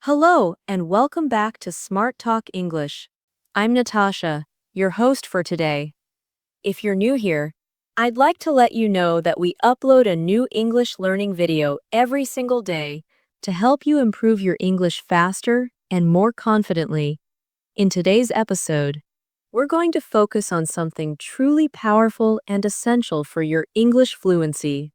Hello, and welcome back to Smart Talk English. I'm Natasha, your host for today. If you're new here, I'd like to let you know that we upload a new English learning video every single day to help you improve your English faster and more confidently. In today's episode, we're going to focus on something truly powerful and essential for your English fluency.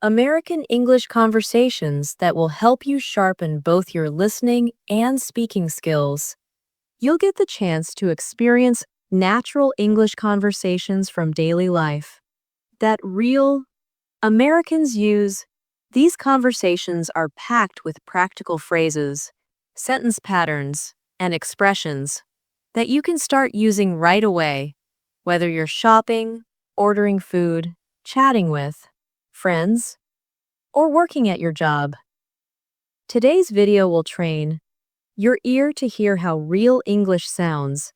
American English conversations that will help you sharpen both your listening and speaking skills. You'll get the chance to experience natural English conversations from daily life that real Americans use. These conversations are packed with practical phrases, sentence patterns, and expressions that you can start using right away, whether you're shopping, ordering food, chatting with friends, or working at your job. Today's video will train your ear to hear how real English sounds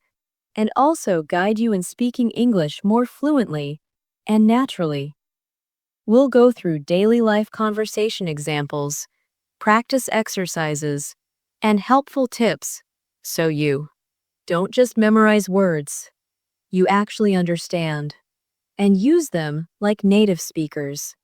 and also guide you in speaking English more fluently and naturally. We'll go through daily life conversation examples, practice exercises, and helpful tips so you don't just memorize words, you actually understand and use them like native speakers.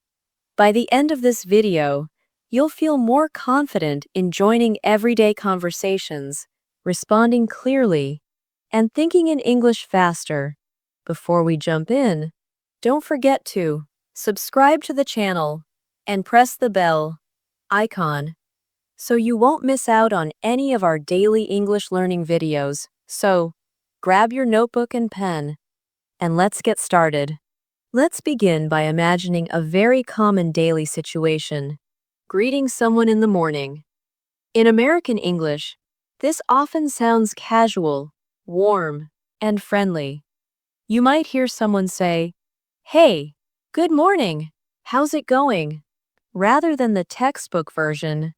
By the end of this video, you'll feel more confident in joining everyday conversations, responding clearly, and thinking in English faster. Before we jump in, don't forget to subscribe to the channel and press the bell icon so you won't miss out on any of our daily English learning videos. So, grab your notebook and pen, and let's get started. Let's begin by imagining a very common daily situation, greeting someone in the morning. In American English, this often sounds casual, warm, and friendly. You might hear someone say, "Hey, good morning, how's it going?" rather than the textbook version,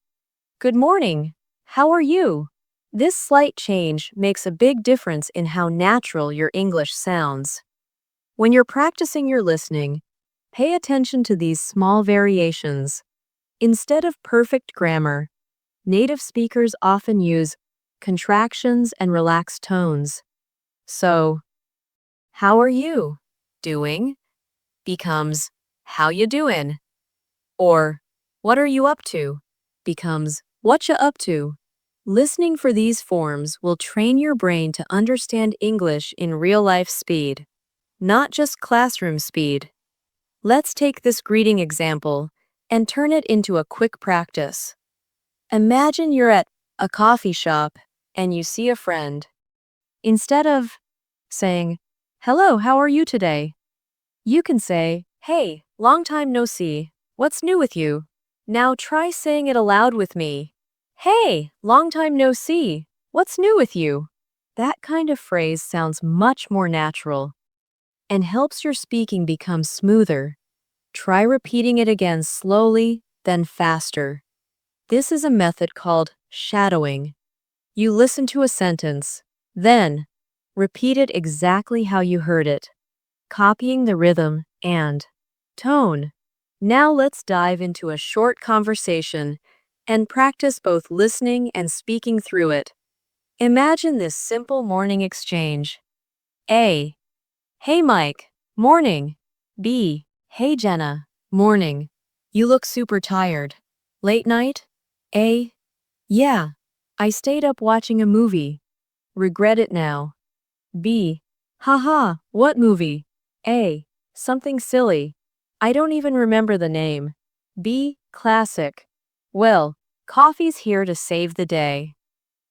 "Good morning, how are you?" This slight change makes a big difference in how natural your English sounds. When you're practicing your listening, pay attention to these small variations. Instead of perfect grammar, native speakers often use contractions and relaxed tones. So, "How are you doing?" becomes "How you doing?" Or, "What are you up to?" becomes "What you up to?" Listening for these forms will train your brain to understand English in real-life speed, not just classroom speed. Let's take this greeting example and turn it into a quick practice. Imagine you're at a coffee shop and you see a friend. Instead of saying, "Hello, how are you today?" you can say, "Hey, long time no see. What's new with you?" Now try saying it aloud with me. "Hey, long time no see. What's new with you?" That kind of phrase sounds much more natural and helps your speaking become smoother. Try repeating it again slowly, then faster. This is a method called shadowing. You listen to a sentence, then repeat it exactly how you heard it, copying the rhythm and tone. Now let's dive into a short conversation and practice both listening and speaking through it. Imagine this simple morning exchange. A. "Hey Mike, morning." B. "Hey Jenna, morning. You look super tired. Late night?" A. "Yeah, I stayed up watching a movie. Regret it now." B. "Haha, what movie?" A. "Something silly. I don't even remember the name." B. Classic. "Well, coffee's here to save the day."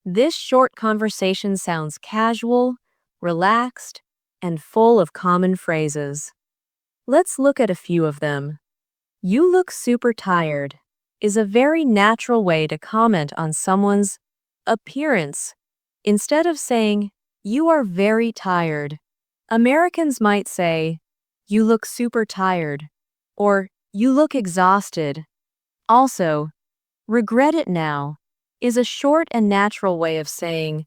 This short conversation sounds casual, relaxed, and full of common phrases. Let's look at a few of them. "You look super tired" is a very natural way to comment on someone's appearance. Instead of saying, "You are very tired," Americans might say, "You look super tired," or "You look exhausted." Also, "Regret it now" is a short and natural way of saying,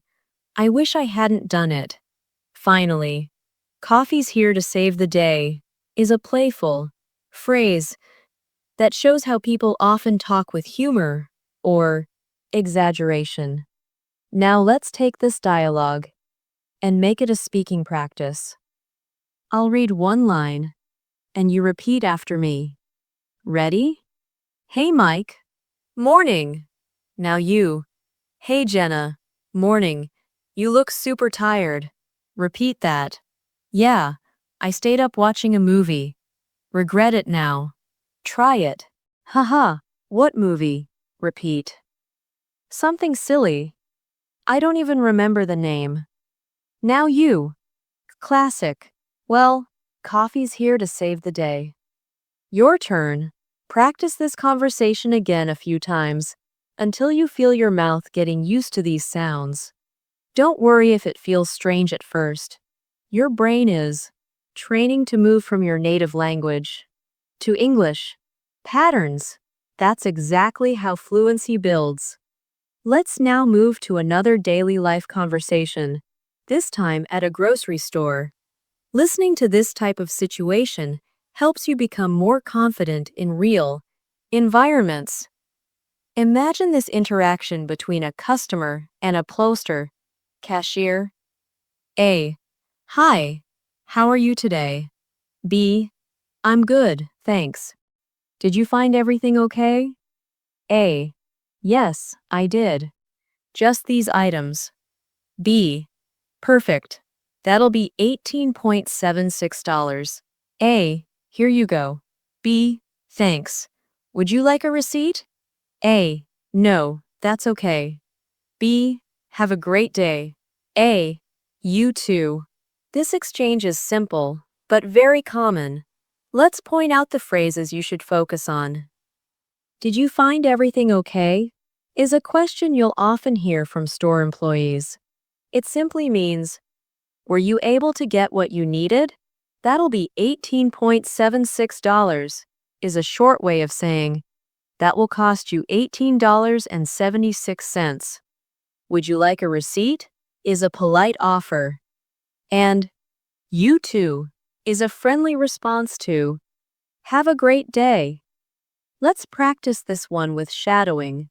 "I wish I hadn't done it." Finally, "Coffee's here to save the day" is a playful phrase that shows how people often talk with humor or exaggeration. Now let's take this dialogue and make it a speaking practice. I'll read one line, and you repeat after me. Ready? Hey, Mike. Morning. Now you. Hey, Jenna. Morning. You look super tired. Repeat that. Yeah, I stayed up watching a movie. Regret it now. Try it. Haha, what movie? Repeat. Something silly. I don't even remember the name. Now you. Classic. Well, coffee's here to save the day. Your turn. Practice this conversation again a few times until you feel your mouth getting used to these sounds. Don't worry if it feels strange at first. Your brain is training to move from your native language to English. Patterns. That's exactly how fluency builds. Let's now move to another daily life conversation, this time at a grocery store. Listening to this type of situation helps you become more confident in real environments. Imagine this interaction between a customer and a poster. Cashier. A. Hi. How are you today? B. I'm good, thanks. Did you find everything okay? A. Yes, I did. Just these items. B. Perfect. That'll be $18.76. A. Here you go. B. Thanks. Would you like a receipt? A. No, that's okay. B. Have a great day. A. You too. This exchange is simple, but very common. Let's point out the phrases you should focus on. Did you find everything okay? Is a question you'll often hear from store employees. It simply means, were you able to get what you needed? That'll be $18.76, is a short way of saying, that will cost you $18.76. Would you like a receipt? Is a polite offer. And you too is a friendly response to, have a great day. Let's practice this one with shadowing.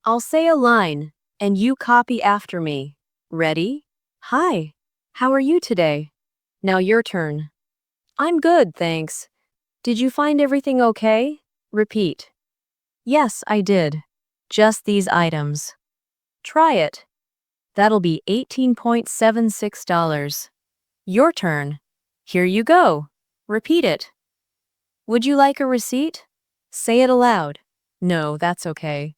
I'll say a line, and you copy after me. Ready? Hi. How are you today? Now your turn. I'm good, thanks. Did you find everything okay? Repeat. Yes, I did. Just these items. Try it. That'll be $18.76. Your turn. Here you go. Repeat it. Would you like a receipt? Say it aloud. No, that's okay.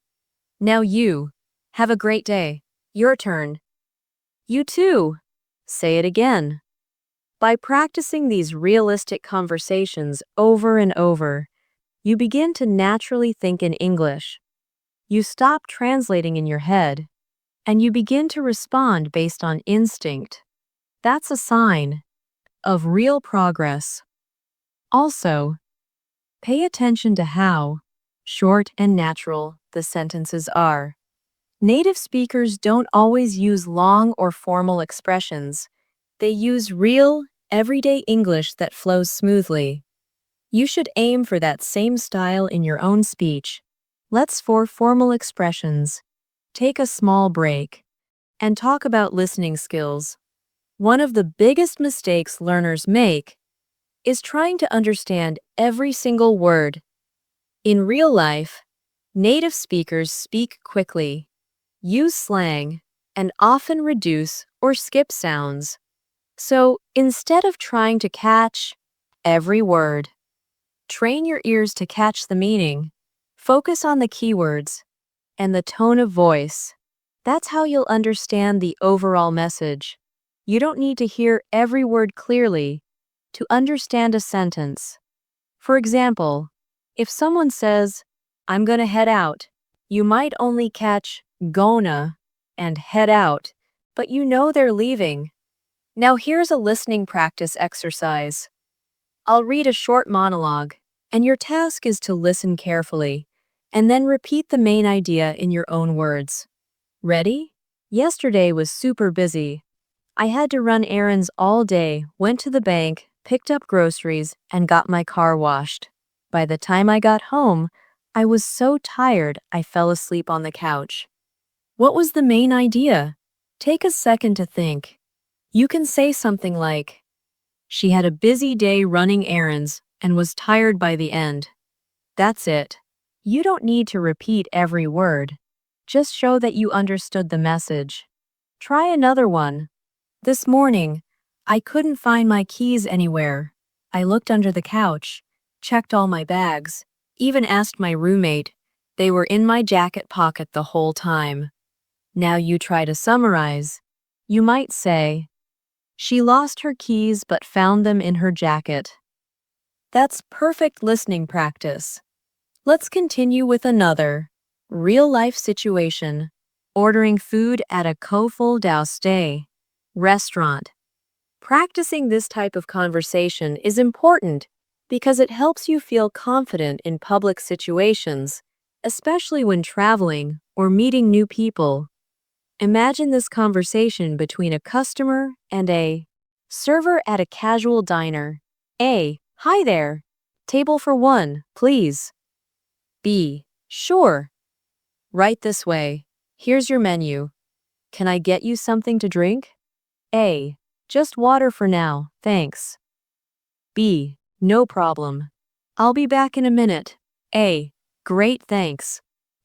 Now you. Have a great day. Your turn. You too. Say it again. By practicing these realistic conversations over and over, you begin to naturally think in English. You stop translating in your head, and you begin to respond based on instinct. That's a sign of real progress. Also, pay attention to how short and natural the sentences are. Native speakers don't always use long or formal expressions. They use real, everyday English that flows smoothly. You should aim for that same style in your own speech. Let's for formal expressions. Take a small break and talk about listening skills. One of the biggest mistakes learners make is trying to understand every single word. In real life, native speakers speak quickly, use slang, and often reduce or skip sounds. So instead of trying to catch every word, train your ears to catch the meaning. Focus on the keywords and the tone of voice. That's how you'll understand the overall message. You don't need to hear every word clearly to understand a sentence. For example, if someone says, I'm gonna head out, you might only catch gonna and head out, but you know they're leaving. Now here's a listening practice exercise. I'll read a short monologue, and your task is to listen carefully, and then repeat the main idea in your own words. Ready? Yesterday was super busy. I had to run errands all day, went to the bank, picked up groceries, and got my car washed. By the time I got home, I was so tired I fell asleep on the couch. What was the main idea? Take a second to think. You can say something like, she had a busy day running errands and was tired by the end. That's it. You don't need to repeat every word. Just show that you understood the message. Try another one. This morning, I couldn't find my keys anywhere. I looked under the couch, checked all my bags, even asked my roommate. They were in my jacket pocket the whole time. Now you try to summarize. You might say, she lost her keys but found them in her jacket. That's perfect listening practice. Let's continue with another real-life situation. Ordering food at a coworkers restaurant. Practicing this type of conversation is important because it helps you feel confident in public situations, especially when traveling or meeting new people. Imagine this conversation between a customer and a server at a casual diner. A. Hi there. Table for one, please. B. Sure. Right this way. Here's your menu. Can I get you something to drink? A. Just water for now, thanks. B. No problem. I'll be back in a minute. A. Great, thanks.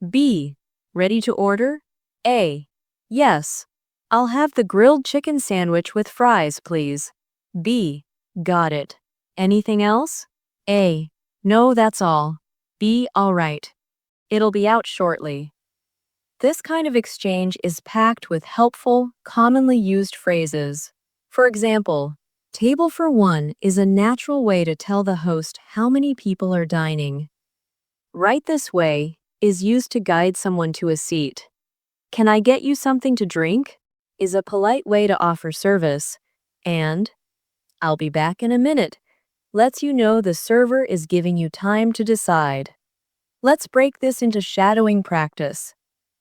B. Ready to order? A. Yes. I'll have the grilled chicken sandwich with fries, please. B. Got it. Anything else? A. No, that's all. B. All right. It'll be out shortly. This kind of exchange is packed with helpful, commonly used phrases. For example, table for one is a natural way to tell the host how many people are dining. Right this way is used to guide someone to a seat. Can I get you something to drink? Is a polite way to offer service. And I'll be back in a minute lets you know the server is giving you time to decide. Let's break this into shadowing practice.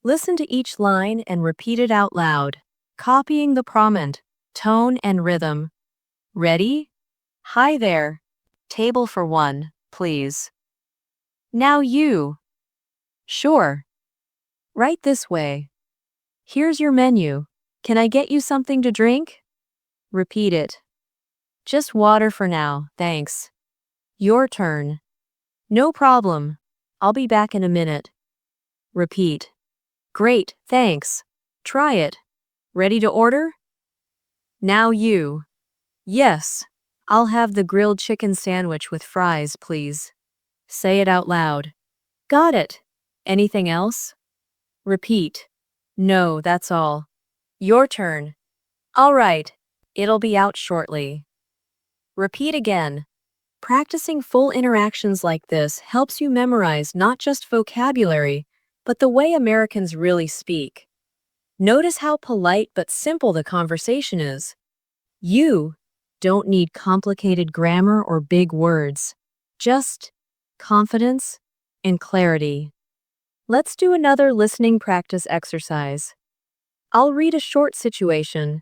Listen to each line and repeat it out loud, copying the prompt, tone, and rhythm. Ready? Hi there. Table for one, please. Now you. Sure. Right this way. Here's your menu. Can I get you something to drink? Repeat it. Just water for now, thanks. Your turn. No problem. I'll be back in a minute. Repeat. Great, thanks. Try it. Ready to order? Now you. Yes. I'll have the grilled chicken sandwich with fries, please. Say it out loud. Got it. Anything else? Repeat. No, that's all. Your turn. All right. It'll be out shortly. Repeat again. Practicing full interactions like this helps you memorize not just vocabulary, but the way Americans really speak. Notice how polite but simple the conversation is. You don't need complicated grammar or big words, just confidence and clarity. Let's do another listening practice exercise. I'll read a short situation,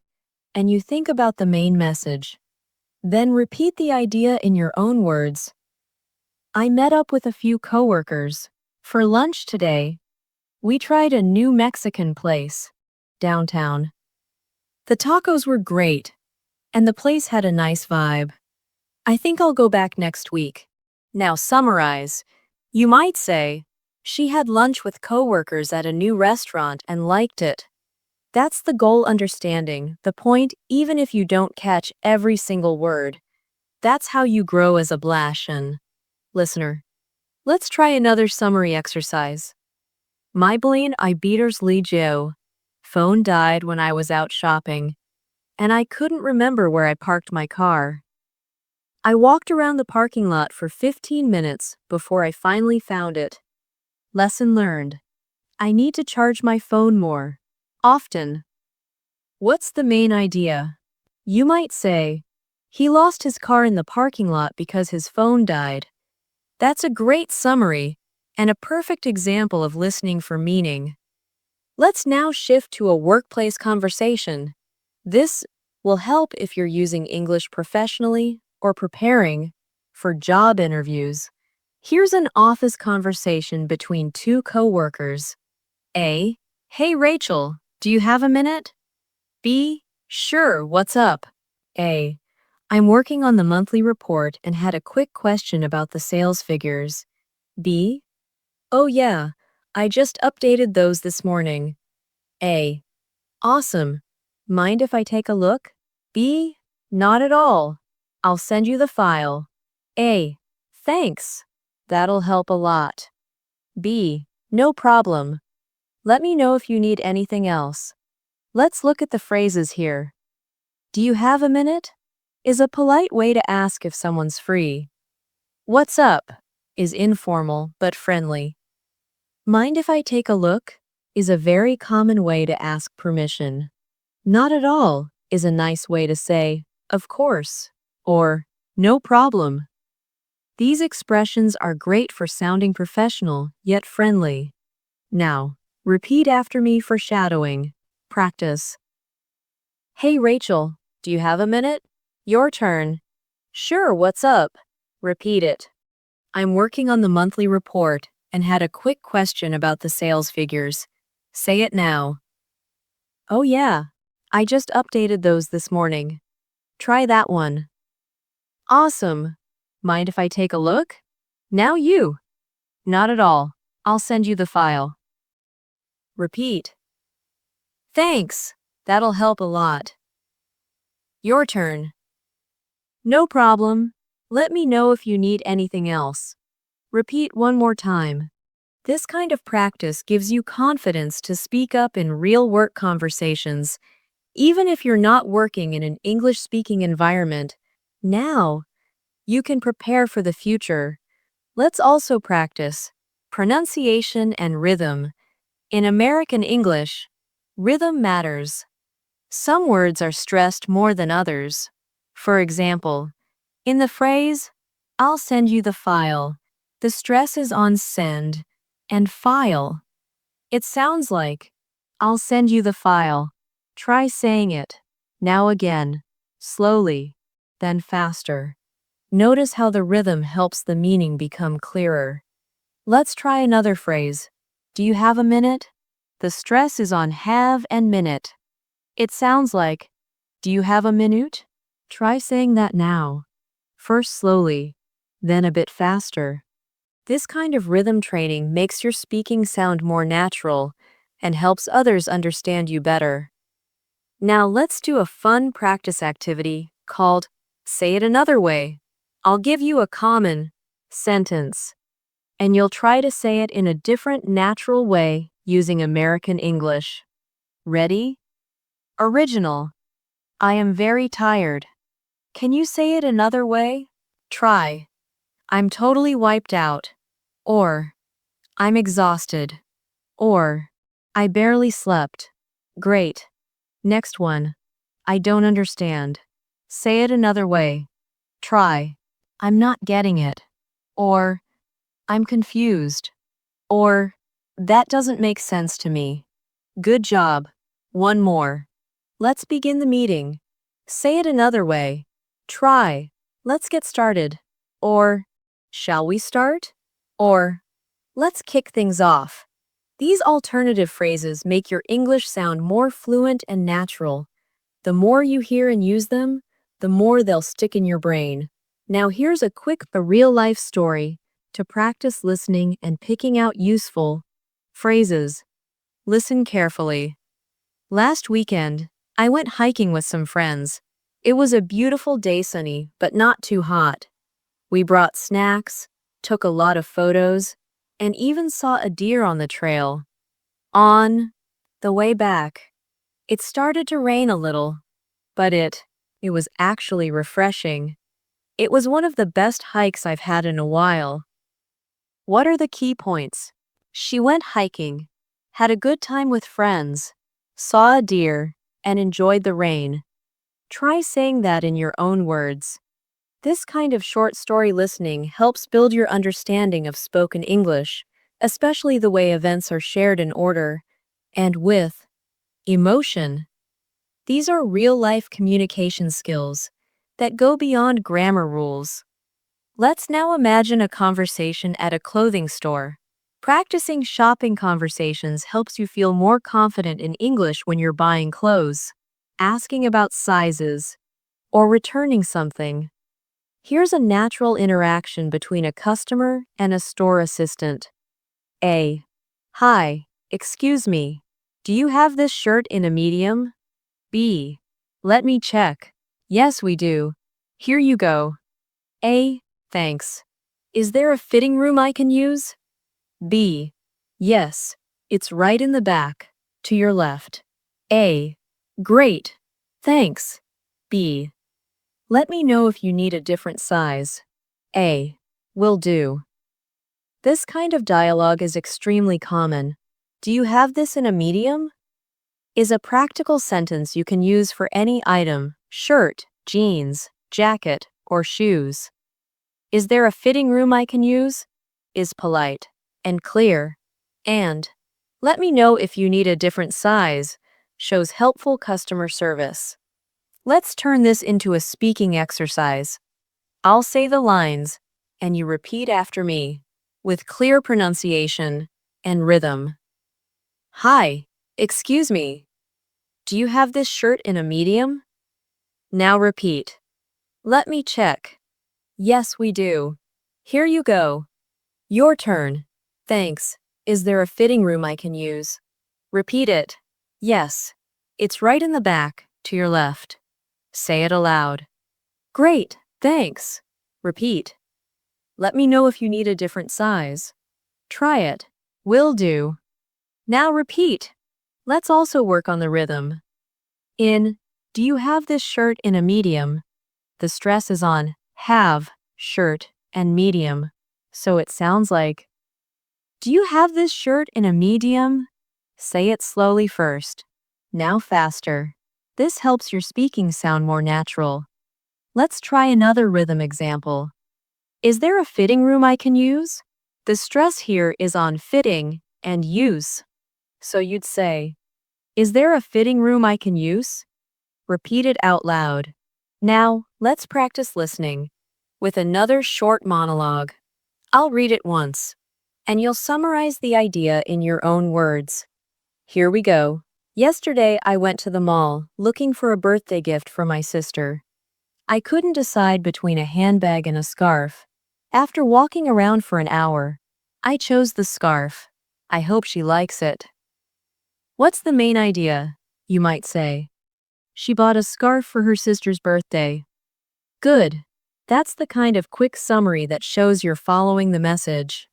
and you think about the main message. Then repeat the idea in your own words. I met up with a few coworkers for lunch today. We tried a new Mexican place downtown. The tacos were great, and the place had a nice vibe. I think I'll go back next week. Now summarize. You might say, she had lunch with coworkers at a new restaurant and liked it. That's the goal, understanding the point even if you don't catch every single word. That's how you grow as a Blashan listener. Let's try another summary exercise. Maiblin I beaters Joe. Phone died when I was out shopping, and I couldn't remember where I parked my car. I walked around the parking lot for 15 minutes before I finally found it. Lesson learned. I need to charge my phone more often. What's the main idea? You might say, he lost his car in the parking lot because his phone died. That's a great summary and a perfect example of listening for meaning. Let's now shift to a workplace conversation. This will help if you're using English professionally or preparing for job interviews. Here's an office conversation between two coworkers. A. Hey Rachel, do you have a minute? B. Sure, what's up? A. I'm working on the monthly report and had a quick question about the sales figures. B. Oh yeah, I just updated those this morning. A. Awesome. Mind if I take a look? B. Not at all. I'll send you the file. A. Thanks. That'll help a lot. B. No problem. Let me know if you need anything else. Let's look at the phrases here. Do you have a minute? Is a polite way to ask if someone's free. What's up? Is informal but friendly. Mind if I take a look? Is a very common way to ask permission. Not at all is a nice way to say, of course, or no problem. These expressions are great for sounding professional yet friendly. Now, repeat after me for shadowing. Practice. Hey Rachel, do you have a minute? Your turn. Sure, what's up? Repeat it. I'm working on the monthly report and had a quick question about the sales figures. Say it now. Oh yeah, I just updated those this morning. Try that one. Awesome. Mind if I take a look? Now you. Not at all. I'll send you the file. Repeat. Thanks. That'll help a lot. Your turn. No problem. Let me know if you need anything else. Repeat one more time. This kind of practice gives you confidence to speak up in real work conversations, even if you're not working in an English-speaking environment. Now, you can prepare for the future. Let's also practice pronunciation and rhythm. In American English, rhythm matters. Some words are stressed more than others. For example, in the phrase, I'll send you the file, the stress is on send and file. It sounds like, I'll send you the file. Try saying it. Now again, slowly, then faster. Notice how the rhythm helps the meaning become clearer. Let's try another phrase. Do you have a minute? The stress is on have and minute. It sounds like, do you have a minute? Try saying that now. First slowly, then a bit faster. This kind of rhythm training makes your speaking sound more natural and helps others understand you better. Now let's do a fun practice activity called Say It Another Way. I'll give you a common sentence, and you'll try to say it in a different natural way using American English. Ready? Original. I am very tired. Can you say it another way? Try. I'm totally wiped out. Or, I'm exhausted. Or, I barely slept. Great. Next one. I don't understand. Say it another way. Try. I'm not getting it. Or, I'm confused. Or, that doesn't make sense to me. Good job. One more. Let's begin the meeting. Say it another way. Try. Let's get started. Or, shall we start? Or, let's kick things off. These alternative phrases make your English sound more fluent and natural. The more you hear and use them, the more they'll stick in your brain. Now here's a quick real-life story to practice listening and picking out useful phrases. Listen carefully. Last weekend, I went hiking with some friends. It was a beautiful day, sunny, but not too hot. We brought snacks, took a lot of photos, and even saw a deer on the trail. On the way back, it started to rain a little, but it was actually refreshing. It was one of the best hikes I've had in a while. What are the key points? She went hiking, had a good time with friends, saw a deer, and enjoyed the rain. Try saying that in your own words. This kind of short story listening helps build your understanding of spoken English, especially the way events are shared in order and with emotion. These are real-life communication skills that go beyond grammar rules. Let's now imagine a conversation at a clothing store. Practicing shopping conversations helps you feel more confident in English when you're buying clothes, asking about sizes, or returning something. Here's a natural interaction between a customer and a store assistant. A. Hi, excuse me. Do you have this shirt in a medium? B. Let me check. Yes, we do. Here you go. A. Thanks. Is there a fitting room I can use? B. Yes, it's right in the back, to your left. A. Great. Thanks. B. Let me know if you need a different size. A. Will do. This kind of dialogue is extremely common. Do you have this in a medium? Is a practical sentence you can use for any item, shirt, jeans, jacket, or shoes. Is there a fitting room I can use? Is polite and clear. And let me know if you need a different size shows helpful customer service. Let's turn this into a speaking exercise. I'll say the lines, and you repeat after me, with clear pronunciation and rhythm. Hi, excuse me. Do you have this shirt in a medium? Now repeat. Let me check. Yes, we do. Here you go. Your turn. Thanks. Is there a fitting room I can use? Repeat it. Yes. It's right in the back, to your left. Say it aloud. Great, thanks. Repeat. Let me know if you need a different size. Try it. Will do. Now repeat. Let's also work on the rhythm. In, do you have this shirt in a medium? The stress is on have, shirt, and medium. So it sounds like, do you have this shirt in a medium? Say it slowly first. Now faster. This helps your speaking sound more natural. Let's try another rhythm example. Is there a fitting room I can use? The stress here is on fitting and use. So you'd say, is there a fitting room I can use? Repeat it out loud. Now, let's practice listening with another short monologue. I'll read it once, and you'll summarize the idea in your own words. Here we go. Yesterday, I went to the mall looking for a birthday gift for my sister. I couldn't decide between a handbag and a scarf. After walking around for an hour, I chose the scarf. I hope she likes it. What's the main idea, you might say? She bought a scarf for her sister's birthday. Good. That's the kind of quick summary that shows you're following the message.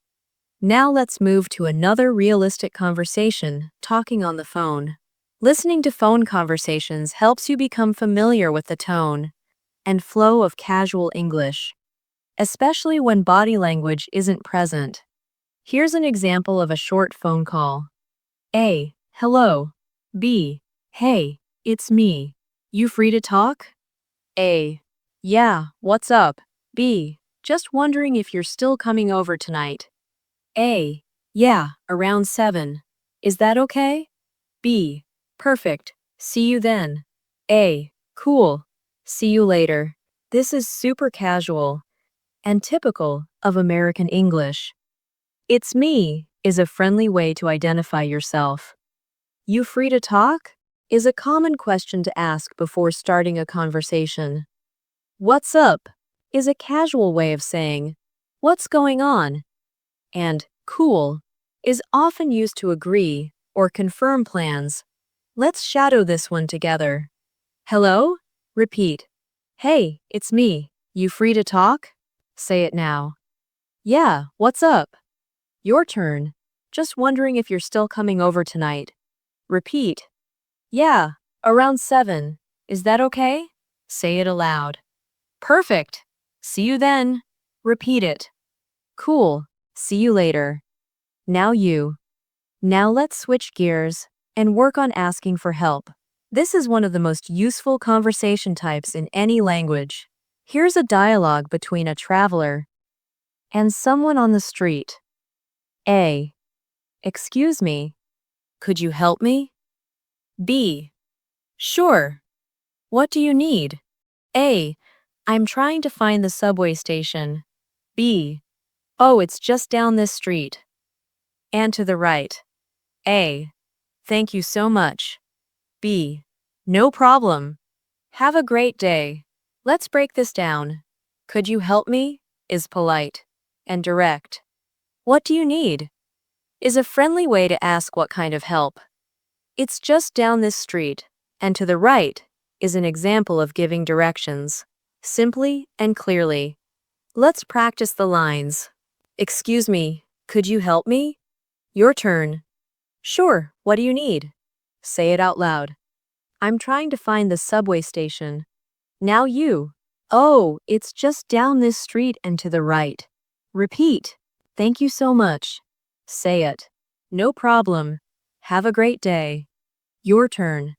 Now let's move to another realistic conversation, talking on the phone. Listening to phone conversations helps you become familiar with the tone and flow of casual English, especially when body language isn't present. Here's an example of a short phone call. A. Hello. B. Hey, it's me. You free to talk? A. Yeah, what's up? B. Just wondering if you're still coming over tonight. A. Yeah, around 7. Is that okay? B. Perfect. See you then. A. Cool. See you later. This is super casual and typical of American English. It's me is a friendly way to identify yourself. You free to talk is a common question to ask before starting a conversation. What's up is a casual way of saying, what's going on? And cool is often used to agree or confirm plans. Let's shadow this one together. Hello? Repeat. Hey, it's me. You free to talk? Say it now. Yeah, what's up? Your turn. Just wondering if you're still coming over tonight. Repeat. Yeah, around 7. Is that okay? Say it aloud. Perfect. See you then. Repeat it. Cool. See you later. Now you. Now let's switch gears and work on asking for help. This is one of the most useful conversation types in any language. Here's a dialogue between a traveler and someone on the street. A. Excuse me. Could you help me? B. Sure. What do you need? A. I'm trying to find the subway station. B. Oh, it's just down this street. And to the right. A. Thank you so much. B. No problem. Have a great day. Let's break this down. Could you help me? Is polite and direct. What do you need? Is a friendly way to ask what kind of help. It's just down this street, and to the right is an example of giving directions, simply and clearly. Let's practice the lines. Excuse me, could you help me? Your turn. Sure, what do you need? Say it out loud. I'm trying to find the subway station. Now you. Oh, it's just down this street and to the right. Repeat. Thank you so much. Say it. No problem. Have a great day. Your turn.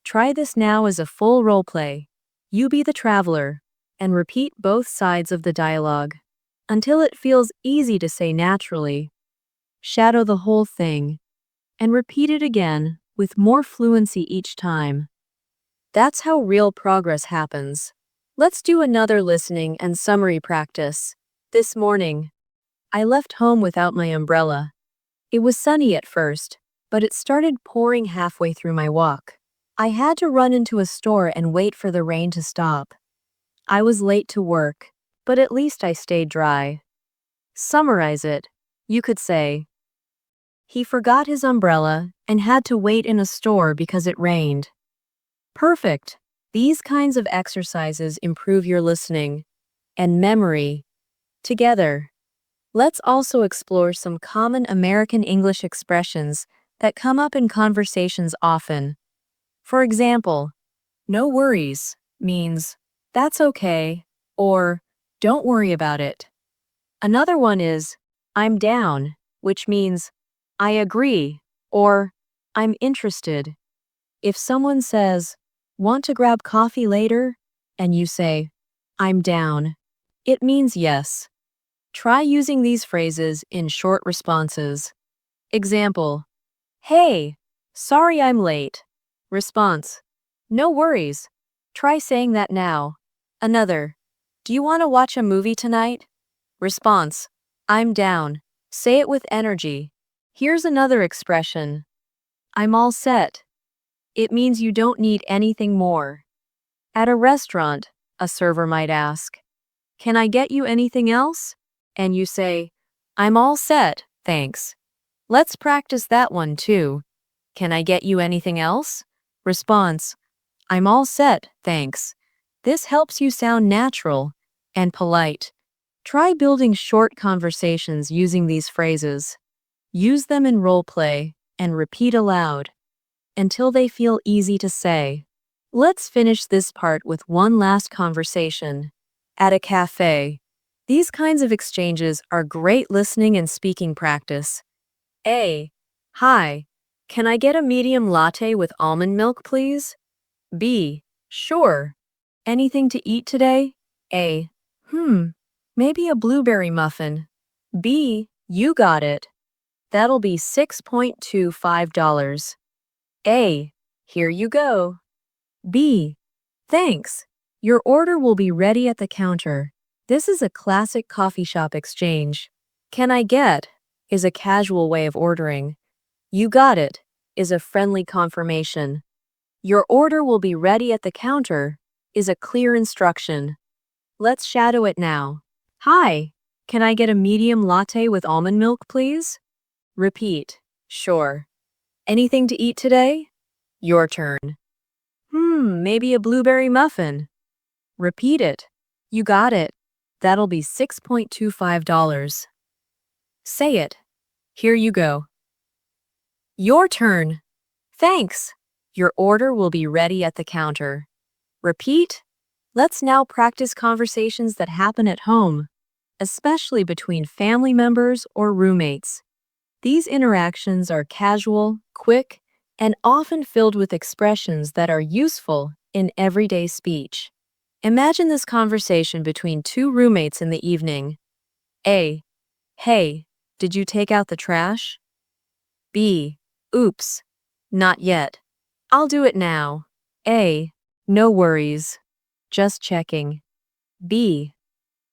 Try this now as a full role play. You be the traveler, and repeat both sides of the dialogue until it feels easy to say naturally. Shadow the whole thing, and repeat it again with more fluency each time. That's how real progress happens. Let's do another listening and summary practice. This morning, I left home without my umbrella. It was sunny at first, but it started pouring halfway through my walk. I had to run into a store and wait for the rain to stop. I was late to work, but at least I stayed dry. Summarize it. You could say, he forgot his umbrella and had to wait in a store because it rained. Perfect. These kinds of exercises improve your listening and memory. Together, let's also explore some common American English expressions that come up in conversations often. For example, no worries means, that's okay, or don't worry about it. Another one is, I'm down, which means, I agree, or I'm interested. If someone says, want to grab coffee later? And you say, I'm down, it means yes. Try using these phrases in short responses. Example, hey, sorry I'm late. Response, no worries. Try saying that now. Another, do you want to watch a movie tonight? Response, I'm down. Say it with energy. Here's another expression. I'm all set. It means you don't need anything more. At a restaurant, a server might ask, can I get you anything else? And you say, I'm all set, thanks. Let's practice that one too. Can I get you anything else? Response, I'm all set, thanks. This helps you sound natural and polite. Try building short conversations using these phrases. Use them in role play and repeat aloud until they feel easy to say. Let's finish this part with one last conversation. At a cafe, these kinds of exchanges are great listening and speaking practice. A. Hi, can I get a medium latte with almond milk, please? B. Sure. Anything to eat today? A. Maybe a blueberry muffin. B. You got it. That'll be $6.25. A. Here you go. B. Thanks. Your order will be ready at the counter. This is a classic coffee shop exchange. Can I get is a casual way of ordering. You got it is a friendly confirmation. Your order will be ready at the counter is a clear instruction. Let's shadow it now. Hi, can I get a medium latte with almond milk, please? Repeat. Sure. Anything to eat today? Your turn. Maybe a blueberry muffin. Repeat it. You got it. That'll be $6.25. Say it. Here you go. Your turn. Thanks. Your order will be ready at the counter. Repeat. Let's now practice conversations that happen at home, especially between family members or roommates. These interactions are casual, quick, and often filled with expressions that are useful in everyday speech. Imagine this conversation between two roommates in the evening. A. Hey, did you take out the trash? B. Oops, not yet. I'll do it now. A. No worries. Just checking. B.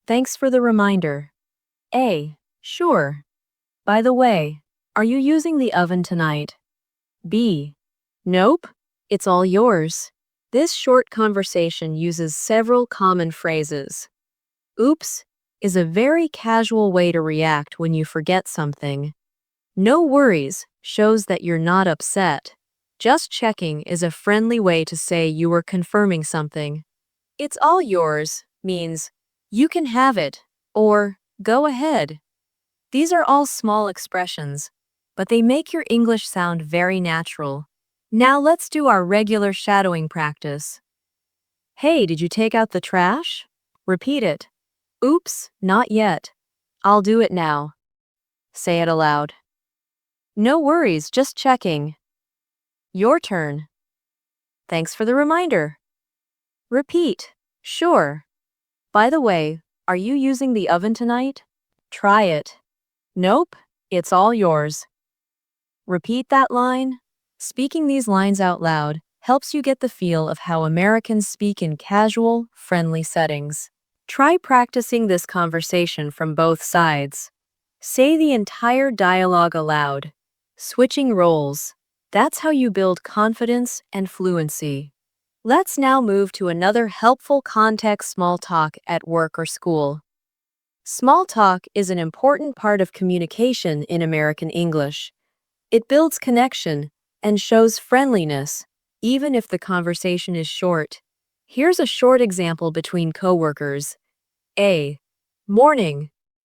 Thanks for the reminder. A. Sure. By the way, Are you using the oven tonight? B. Nope, it's all yours. This short conversation uses several common phrases. Oops is a very casual way to react when you forget something. No worries shows that you're not upset. Just checking is a friendly way to say you were confirming something. It's all yours means you can have it or go ahead. These are all small expressions, but they make your English sound very natural. Now let's do our regular shadowing practice. Hey, did you take out the trash? Repeat it. Oops, not yet. I'll do it now. Say it aloud. No worries, just checking. Your turn. Thanks for the reminder. Repeat. Sure. By the way, are you using the oven tonight? Try it. Nope, it's all yours. Repeat that line. Speaking these lines out loud helps you get the feel of how Americans speak in casual, friendly settings. Try practicing this conversation from both sides. Say the entire dialogue aloud. Switching roles. That's how you build confidence and fluency. Let's now move to another helpful context small talk at work or school. Small talk is an important part of communication in American English. It builds connection and shows friendliness, even if the conversation is short. Here's a short example between coworkers. A. Morning.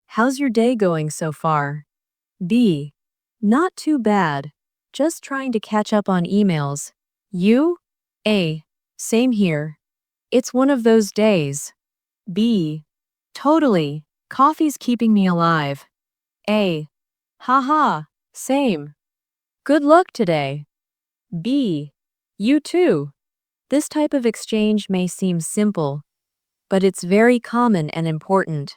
How's your day going so far? B. Not too bad. Just trying to catch up on emails. You? A. Same here. It's one of those days. B. Totally. Coffee's keeping me alive. A. Haha. Same. Good luck today. B. You too. This type of exchange may seem simple, but it's very common and important.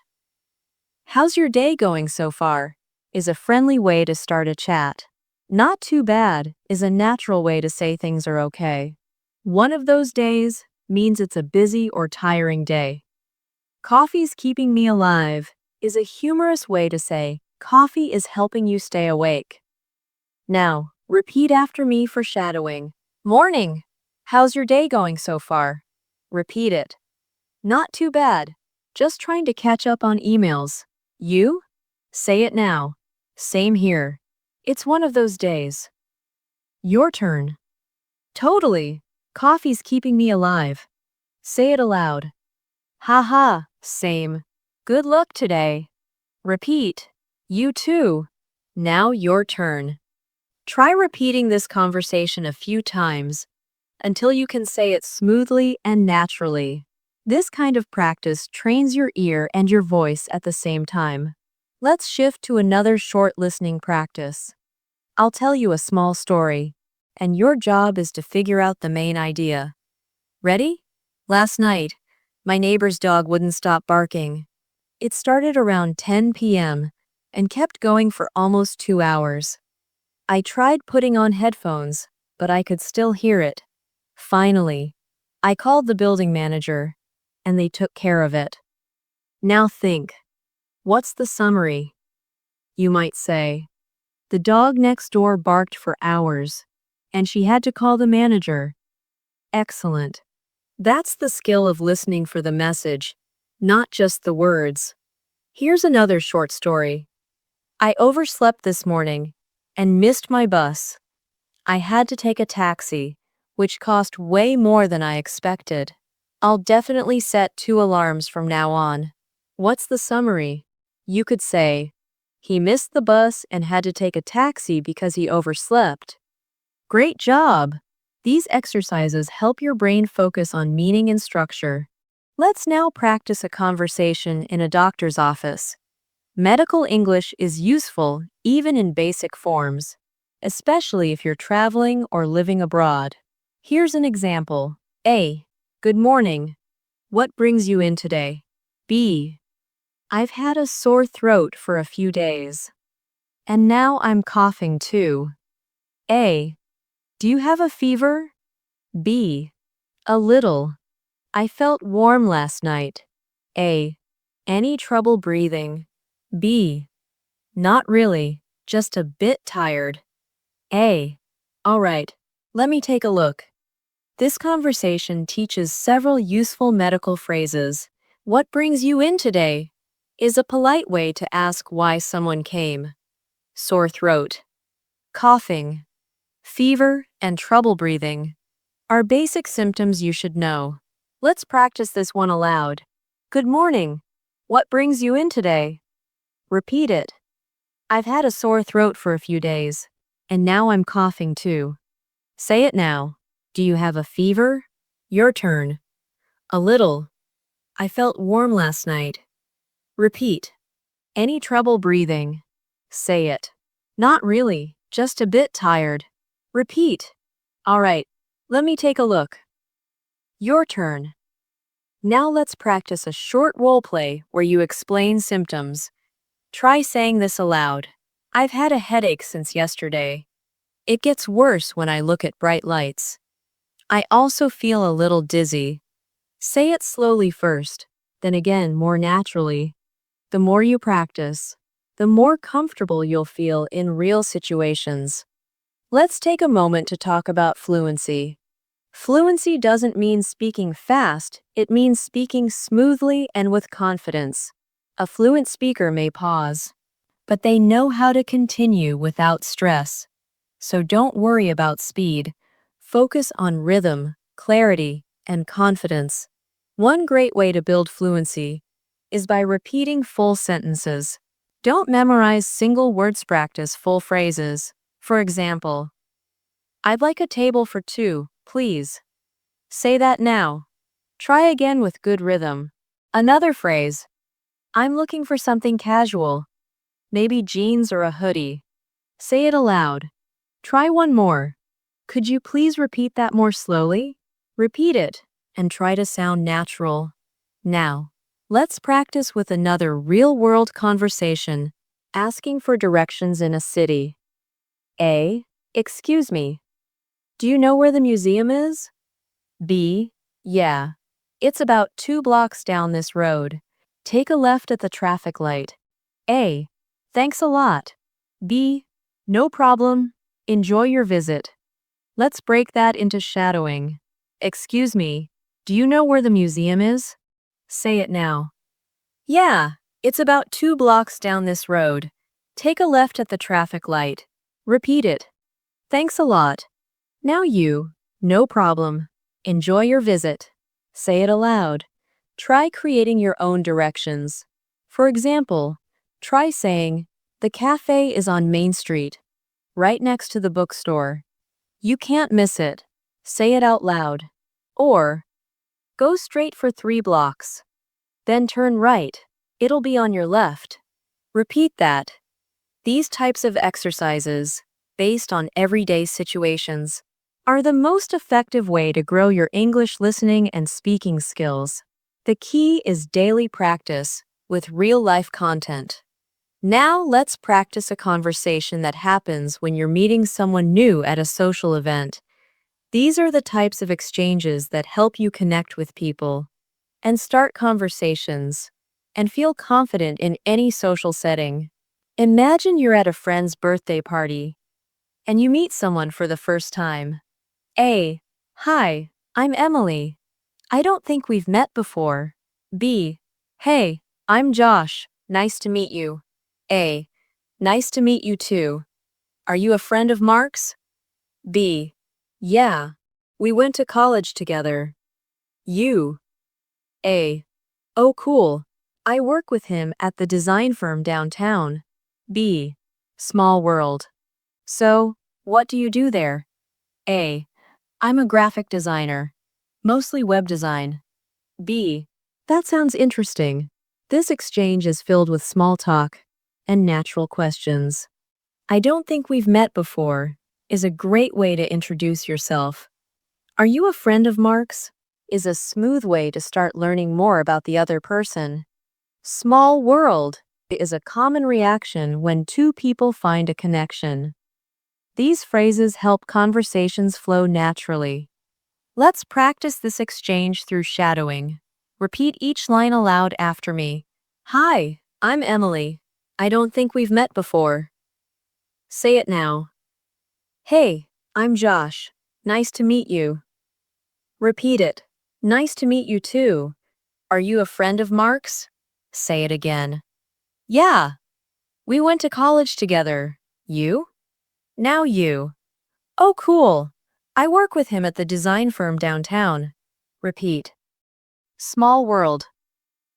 How's your day going so far? Is a friendly way to start a chat. Not too bad is a natural way to say things are okay. One of those days means it's a busy or tiring day. Coffee's keeping me alive is a humorous way to say coffee is helping you stay awake. Now, repeat after me for shadowing. Morning. How's your day going so far? Repeat it. Not too bad. Just trying to catch up on emails. You? Say it now. Same here. It's one of those days. Your turn. Totally. Coffee's keeping me alive. Say it aloud. Haha, same. Good luck today. Repeat. You too. Now your turn. Try repeating this conversation a few times until you can say it smoothly and naturally. This kind of practice trains your ear and your voice at the same time. Let's shift to another short listening practice. I'll tell you a small story, and your job is to figure out the main idea. Ready? Last night, my neighbor's dog wouldn't stop barking. It started around 10 p.m. and kept going for almost 2 hours. I tried putting on headphones, but I could still hear it. Finally, I called the building manager, and they took care of it. Now think, what's the summary? You might say, the dog next door barked for hours, and she had to call the manager. Excellent. That's the skill of listening for the message, not just the words. Here's another short story. I overslept this morning and missed my bus. I had to take a taxi, which cost way more than I expected. I'll definitely set 2 alarms from now on. What's the summary? You could say, he missed the bus and had to take a taxi because he overslept. Great job! These exercises help your brain focus on meaning and structure. Let's now practice a conversation in a doctor's office. Medical English is useful even in basic forms, especially if you're traveling or living abroad. Here's an example. A. Good morning. What brings you in today? B. I've had a sore throat for a few days. And now I'm coughing too. A. Do you have a fever? B. A little. I felt warm last night. A. Any trouble breathing? B. Not really. just a bit tired. A. All right, let me take a look. This conversation teaches several useful medical phrases. What brings you in today? Is a polite way to ask why someone came. Sore throat, coughing, fever, and trouble breathing are basic symptoms you should know. Let's practice this one aloud. Good morning. What brings you in today? Repeat it. I've had a sore throat for a few days, and now I'm coughing too. Say it now. Do you have a fever? Your turn. A little. I felt warm last night. Repeat. Any trouble breathing? Say it. Not really, just a bit tired. Repeat. All right, let me take a look. Your turn. Now let's practice a short role play where you explain symptoms. Try saying this aloud. I've had a headache since yesterday. It gets worse when I look at bright lights. I also feel a little dizzy. Say it slowly first, then again more naturally. The more you practice, the more comfortable you'll feel in real situations. Let's take a moment to talk about fluency. Fluency doesn't mean speaking fast, it means speaking smoothly and with confidence. A fluent speaker may pause, but they know how to continue without stress. So don't worry about speed. Focus on rhythm, clarity, and confidence. One great way to build fluency is by repeating full sentences. Don't memorize single words, practice full phrases. For example, I'd like a table for two, please. Say that now. Try again with good rhythm. Another phrase, I'm looking for something casual. Maybe jeans or a hoodie. Say it aloud. Try one more. Could you please repeat that more slowly? Repeat it and try to sound natural. Now, let's practice with another real-world conversation, asking for directions in a city. A. Excuse me. Do you know where the museum is? B. Yeah. It's about 2 blocks down this road. Take a left at the traffic light. A. Thanks a lot. B. No problem. Enjoy your visit. Let's break that into shadowing. Excuse me, do you know where the museum is? Say it now. Yeah, it's about 2 blocks down this road. Take a left at the traffic light. Repeat it. Thanks a lot. Now you. No problem. Enjoy your visit. Say it aloud. Try creating your own directions. For example, try saying, the cafe is on Main Street, right next to the bookstore. You can't miss it. Say it out loud. Or, go straight for 3 blocks. Then turn right. It'll be on your left. Repeat that. These types of exercises, based on everyday situations, are the most effective way to grow your English listening and speaking skills. The key is daily practice with real-life content. Now let's practice a conversation that happens when you're meeting someone new at a social event. These are the types of exchanges that help you connect with people and start conversations and feel confident in any social setting. Imagine you're at a friend's birthday party and you meet someone for the first time. A. Hi, I'm Emily. I don't think we've met before. B. Hey, I'm Josh. Nice to meet you. A. Nice to meet you too. Are you a friend of Mark's? B. Yeah, we went to college together. You. A. Oh, cool. I work with him at the design firm downtown. B. Small world. So, what do you do there? A. I'm a graphic designer, mostly web design. B. That sounds interesting. This exchange is filled with small talk and natural questions. I don't think we've met before is a great way to introduce yourself. Are you a friend of Mark's? Is a smooth way to start learning more about the other person. Small world is a common reaction when two people find a connection. These phrases help conversations flow naturally. Let's practice this exchange through shadowing. Repeat each line aloud after me. Hi, I'm Emily. I don't think we've met before. Say it now. Hey, I'm Josh. Nice to meet you. Repeat it. Nice to meet you too. Are you a friend of Mark's? Say it again. Yeah, we went to college together. You? Now you. Oh, cool. I work with him at the design firm downtown. Repeat. Small world.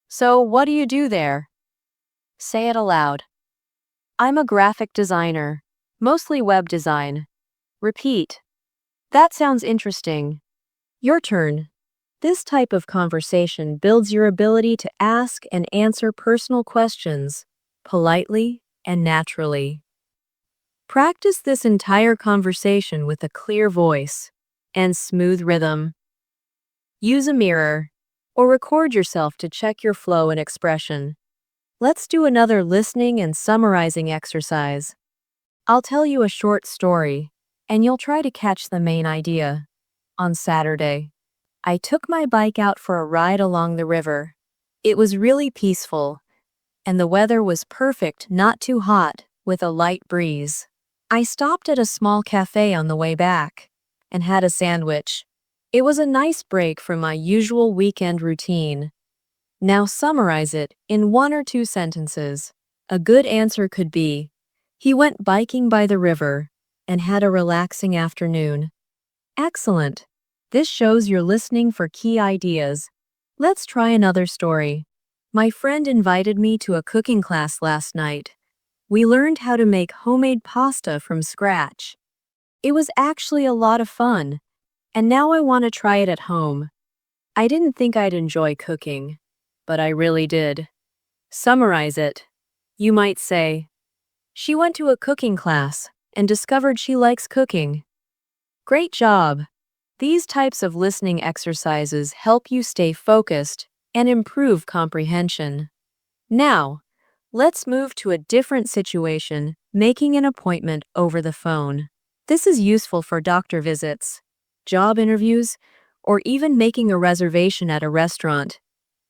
So, what do you do there? Say it aloud. I'm a graphic designer, mostly web design. Repeat. That sounds interesting. Your turn. This type of conversation builds your ability to ask and answer personal questions politely and naturally. Practice this entire conversation with a clear voice and smooth rhythm. Use a mirror or record yourself to check your flow and expression. Let's do another listening and summarizing exercise. I'll tell you a short story, and you'll try to catch the main idea. On Saturday, I took my bike out for a ride along the river. It was really peaceful, and the weather was perfect, not too hot, with a light breeze. I stopped at a small cafe on the way back and had a sandwich. It was a nice break from my usual weekend routine. Now summarize it in 1 or 2 sentences. A good answer could be, he went biking by the river and had a relaxing afternoon. Excellent. This shows you're listening for key ideas. Let's try another story. My friend invited me to a cooking class last night. We learned how to make homemade pasta from scratch. It was actually a lot of fun, and now I want to try it at home. I didn't think I'd enjoy cooking, but I really did. Summarize it. You might say, she went to a cooking class and discovered she likes cooking. Great job! These types of listening exercises help you stay focused and improve comprehension. Now, let's move to a different situation, making an appointment over the phone. This is useful for doctor visits, job interviews, or even making a reservation at a restaurant.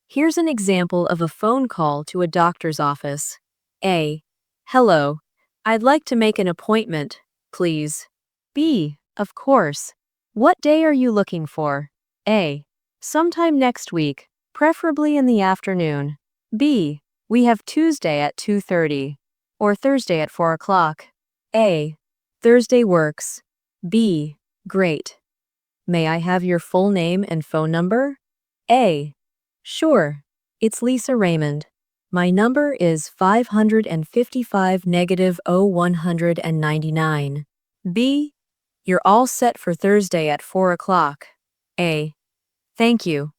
Here's an example of a phone call to a doctor's office. A. Hello. I'd like to make an appointment, please. B. Of course. What day are you looking for? A. Sometime next week, preferably in the afternoon. B. We have Tuesday at 2:30 or Thursday at 4 o'clock. A. Thursday works. B. Great. May I have your full name and phone number? A. Sure. It's Lisa Raymond. My number is 555-0199. B. You're all set for Thursday at 4 o'clock. A. Thank you.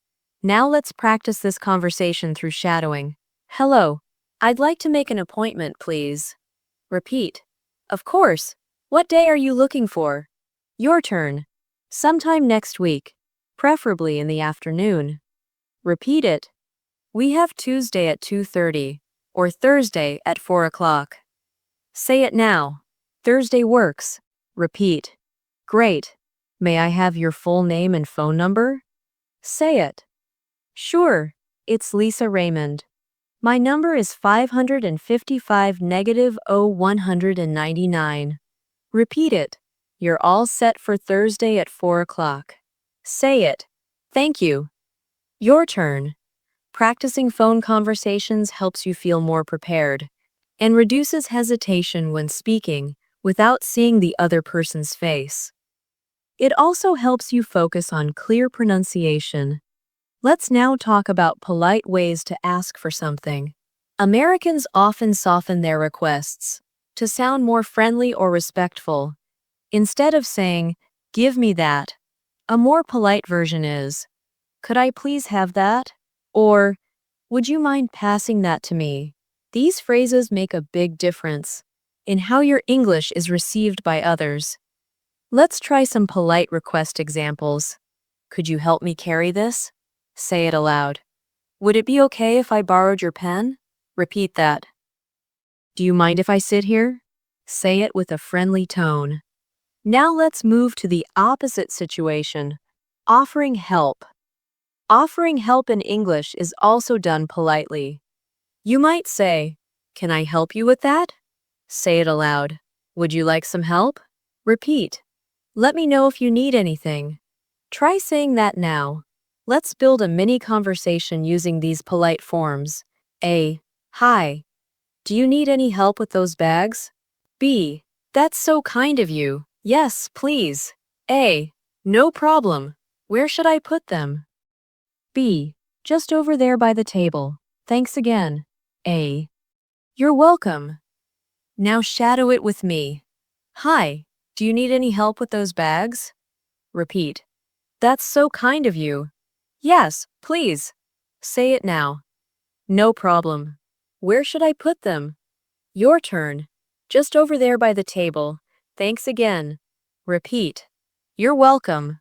Now let's practice this conversation through shadowing. Hello. I'd like to make an appointment, please. Repeat. Of course. What day are you looking for? Your turn. Sometime next week, preferably in the afternoon. Repeat it. We have Tuesday at 2:30 or Thursday at 4 o'clock. Say it now. Thursday works. Repeat. Great. May I have your full name and phone number? Say it. Sure. It's Lisa Raymond. My number is 555-0199. Repeat it. You're all set for Thursday at 4 o'clock. Say it. Thank you. Your turn. Practicing phone conversations helps you feel more prepared and reduces hesitation when speaking without seeing the other person's face. It also helps you focus on clear pronunciation. Let's now talk about polite ways to ask for something. Americans often soften their requests to sound more friendly or respectful. Instead of saying, "Give me that," a more polite version is, "Could I please have that?" Or, "Would you mind passing that to me?" These phrases make a big difference in how your English is received by others. Let's try some polite request examples. Could you help me carry this? Say it aloud. Would it be okay if I borrowed your pen? Repeat that. Do you mind if I sit here? Say it with a friendly tone. Now let's move to the opposite situation, offering help. Offering help in English is also done politely. You might say, "Can I help you with that?" Say it aloud. Would you like some help? Repeat. Let me know if you need anything. Try saying that now. Let's build a mini conversation using these polite forms. A. Hi. Do you need any help with those bags? B. That's so kind of you. Yes, please. A. No problem. Where should I put them? B. Just over there by the table. Thanks again. A. You're welcome. Now shadow it with me. Hi. Do you need any help with those bags? Repeat. That's so kind of you. Yes, please. Say it now. No problem. Where should I put them? Your turn. Just over there by the table. Thanks again. Repeat. You're welcome.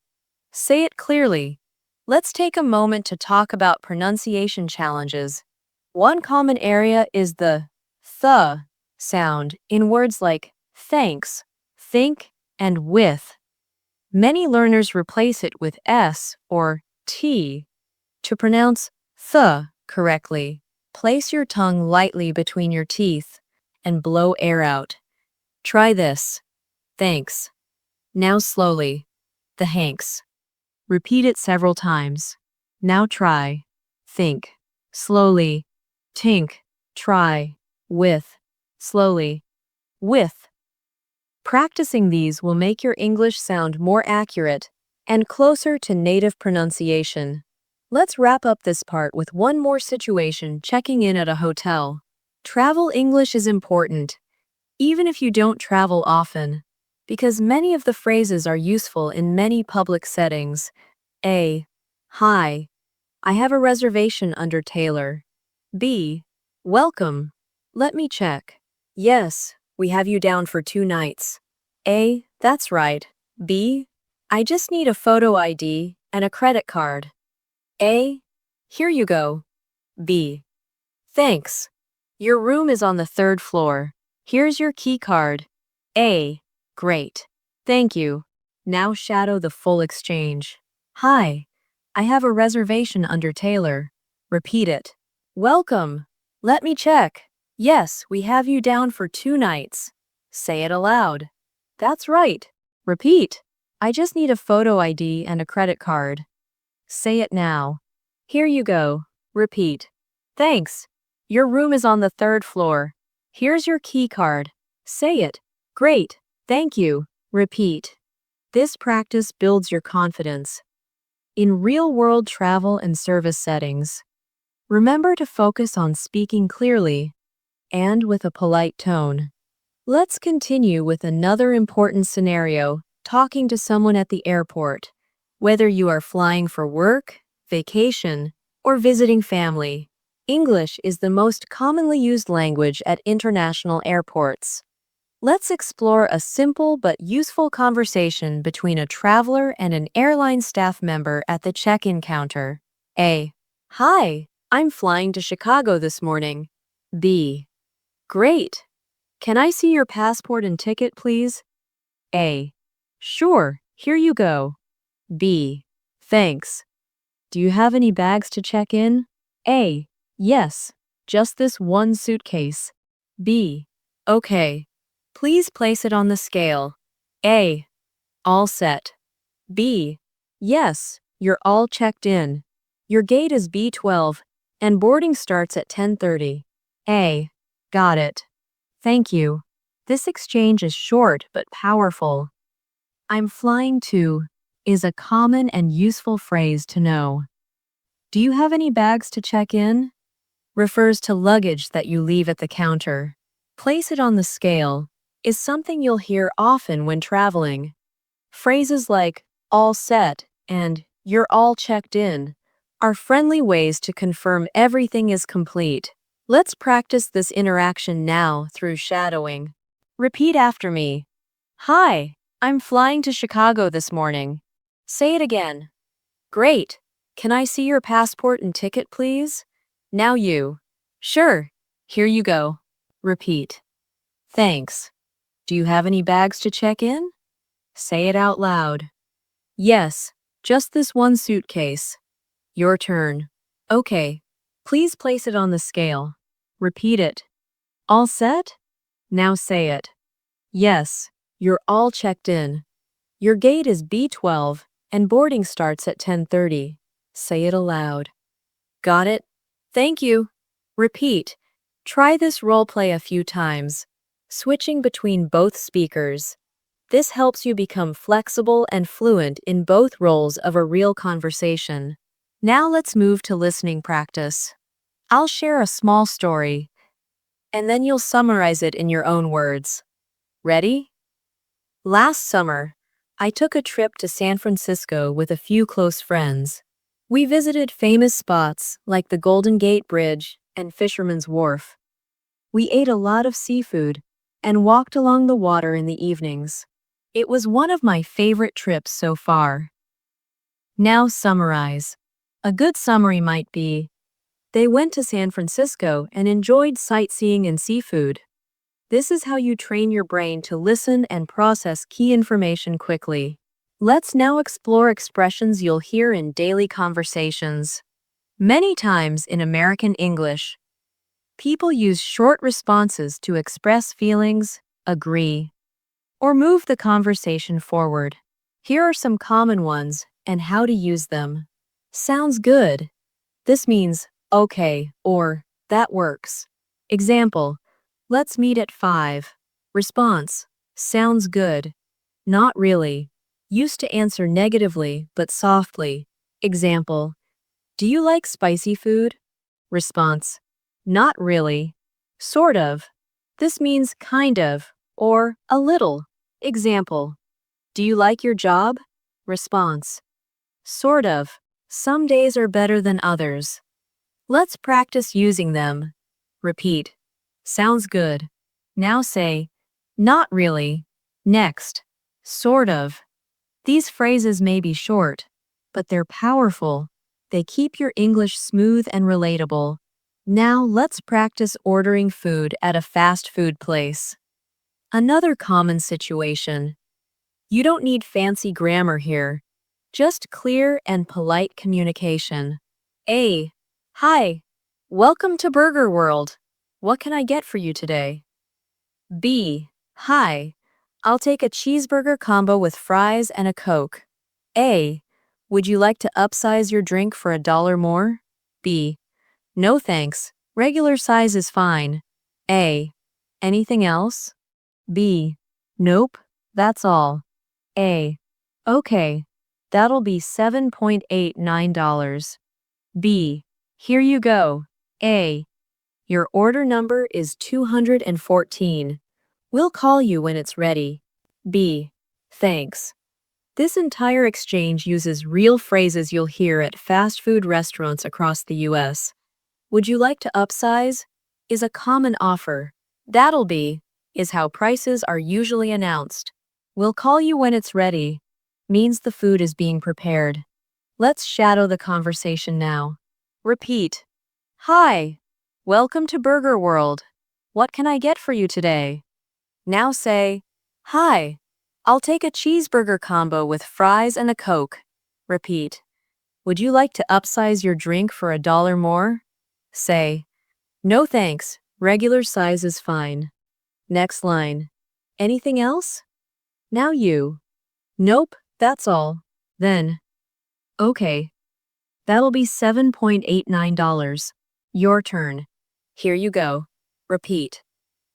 Say it clearly. Let's take a moment to talk about pronunciation challenges. One common area is the th sound in words like thanks, think, and with. Many learners replace it with s or t. To pronounce th correctly, place your tongue lightly between your teeth and blow air out. Try this. Thanks. Now slowly. The Hanks. Repeat it several times. Now try. Think. Slowly. Tink. Try. With. Slowly. With. Practicing these will make your English sound more accurate and closer to native pronunciation. Let's wrap up this part with one more situation checking in at a hotel. Travel English is important, even if you don't travel often, because many of the phrases are useful in many public settings. A. Hi. I have a reservation under Taylor. B. Welcome. Let me check. Yes, we have you down for 2 nights. A. That's right. B. I just need a photo ID and a credit card. A. Here you go. B. Thanks. Your room is on the 3rd floor. Here's your key card. A. Great. Thank you. Now shadow the full exchange. Hi. I have a reservation under Taylor. Repeat it. Welcome. Let me check. Yes, we have you down for 2 nights. Say it aloud. That's right. Repeat. I just need a photo ID and a credit card. Say it now. Here you go. Repeat. Thanks. Your room is on the 3rd floor. Here's your key card. Say it. Great. Thank you. Repeat. This practice builds your confidence. In real-world travel and service settings, remember to focus on speaking clearly and with a polite tone. Let's continue with another important scenario, talking to someone at the airport. Whether you are flying for work, vacation, or visiting family, English is the most commonly used language at international airports. Let's explore a simple but useful conversation between a traveler and an airline staff member at the check-in counter. A. Hi, I'm flying to Chicago this morning. B. Great. Can I see your passport and ticket, please? A. Sure, here you go. B. Thanks. Do you have any bags to check in? A. Yes, just this one suitcase. B. Okay. Please place it on the scale. A. All set. B. Yes, you're all checked in. Your gate is B12, and boarding starts at 10:30. A. Got it. Thank you. This exchange is short but powerful. I'm flying to is a common and useful phrase to know. Do you have any bags to check in? Refers to luggage that you leave at the counter. Place it on the scale is something you'll hear often when traveling. Phrases like all set and you're all checked in are friendly ways to confirm everything is complete. Let's practice this interaction now through shadowing. Repeat after me. Hi, I'm flying to Chicago this morning. Say it again. Great. Can I see your passport and ticket, please? Now you. Sure. Here you go. Repeat. Thanks. Do you have any bags to check in? Say it out loud. Yes, just this one suitcase. Your turn. Okay. Please place it on the scale. Repeat it. All set? Now say it. Yes, you're all checked in. Your gate is B12 and boarding starts at 10:30. Say it aloud. Got it? Thank you. Repeat. Try this role play a few times, switching between both speakers. This helps you become flexible and fluent in both roles of a real conversation. Now let's move to listening practice. I'll share a small story, and then you'll summarize it in your own words. Ready? Last summer, I took a trip to San Francisco with a few close friends. We visited famous spots like the Golden Gate Bridge and Fisherman's Wharf. We ate a lot of seafood and walked along the water in the evenings. It was one of my favorite trips so far. Now summarize. A good summary might be, they went to San Francisco and enjoyed sightseeing and seafood. This is how you train your brain to listen and process key information quickly. Let's now explore expressions you'll hear in daily conversations. Many times in American English, people use short responses to express feelings, agree, or move the conversation forward. Here are some common ones and how to use them. Sounds good. This means okay or that works. Example, let's meet at 5. Response, sounds good. Not really. Used to answer negatively but softly. Example, do you like spicy food? Response, not really. Sort of. This means kind of or a little. Example, do you like your job? Response, sort of. Some days are better than others. Let's practice using them. Repeat. Sounds good. Now say, not really. Next, sort of. These phrases may be short, but they're powerful. They keep your English smooth and relatable. Now let's practice ordering food at a fast food place. Another common situation. You don't need fancy grammar here, just clear and polite communication. A. Hi. Welcome to Burger World. What can I get for you today? B. Hi. I'll take a cheeseburger combo with fries and a Coke. A. Would you like to upsize your drink for $1 more? B. No thanks. Regular size is fine. A. Anything else? B. Nope. That's all. A. Okay. That'll be $7.89. B. Here you go. A. Your order number is 214. We'll call you when it's ready. B. Thanks. This entire exchange uses real phrases you'll hear at fast food restaurants across the US. Would you like to upsize? Is a common offer. That'll be is how prices are usually announced. We'll call you when it's ready means the food is being prepared. Let's shadow the conversation now. Repeat. Hi. Welcome to Burger World. What can I get for you today? Now say, hi. I'll take a cheeseburger combo with fries and a Coke. Repeat. Would you like to upsize your drink for $1 more? Say, no thanks. Regular size is fine. Next line. Anything else? Now you. Nope, that's all. Then. Okay. That'll be $7.89. Your turn. Here you go. Repeat.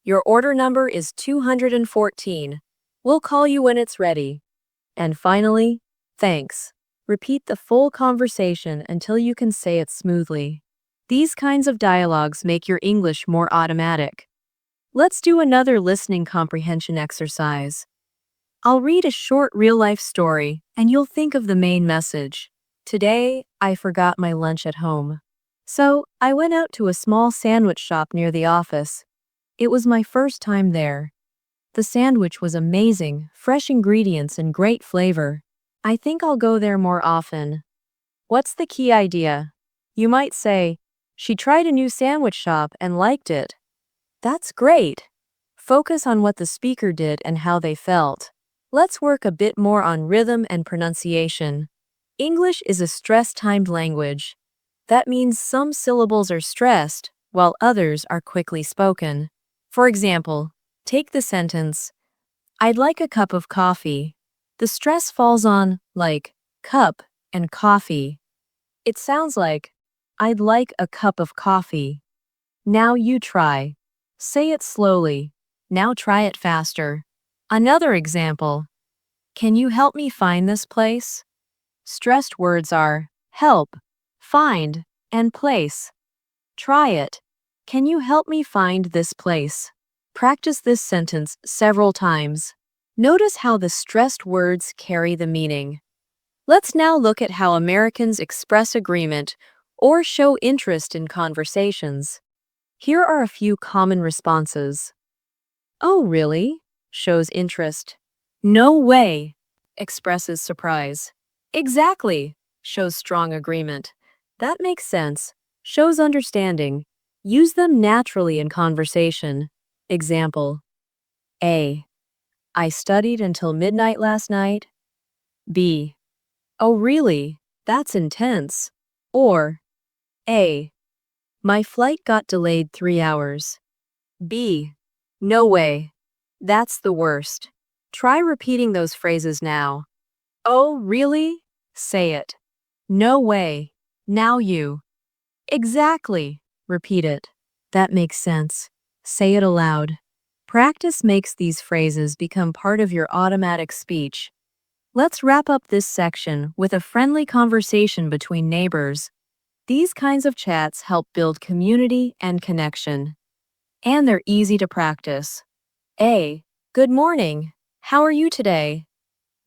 Your order number is 214. We'll call you when it's ready. And finally, thanks. Repeat the full conversation until you can say it smoothly. These kinds of dialogues make your English more automatic. Let's do another listening comprehension exercise. I'll read a short real-life story, and you'll think of the main message. Today, I forgot my lunch at home. So, I went out to a small sandwich shop near the office. It was my first time there. The sandwich was amazing, fresh ingredients and great flavor. I think I'll go there more often. What's the key idea? You might say, she tried a new sandwich shop and liked it. That's great. Focus on what the speaker did and how they felt. Let's work a bit more on rhythm and pronunciation. English is a stress-timed language. That means some syllables are stressed, while others are quickly spoken. For example, take the sentence, I'd like a cup of coffee. The stress falls on, like, cup and coffee. It sounds like, I'd like a cup of coffee. Now you try. Say it slowly. Now try it faster. Another example. Can you help me find this place? Stressed words are help, find, and place. Try it. Can you help me find this place? Practice this sentence several times. Notice how the stressed words carry the meaning. Let's now look at how Americans express agreement or show interest in conversations. Here are a few common responses. Oh, really? Shows interest. No way expresses surprise. Exactly shows strong agreement. That makes sense. Shows understanding. Use them naturally in conversation. Example. A. I studied until midnight last night. B. Oh, really? That's intense. Or A. My flight got delayed 3 hours. B. No way. That's the worst. Try repeating those phrases now. Oh, really? Say it. No way. Now you. Exactly. Repeat it. That makes sense. Say it aloud. Practice makes these phrases become part of your automatic speech. Let's wrap up this section with a friendly conversation between neighbors. These kinds of chats help build community and connection. And they're easy to practice. A. Good morning. How are you today?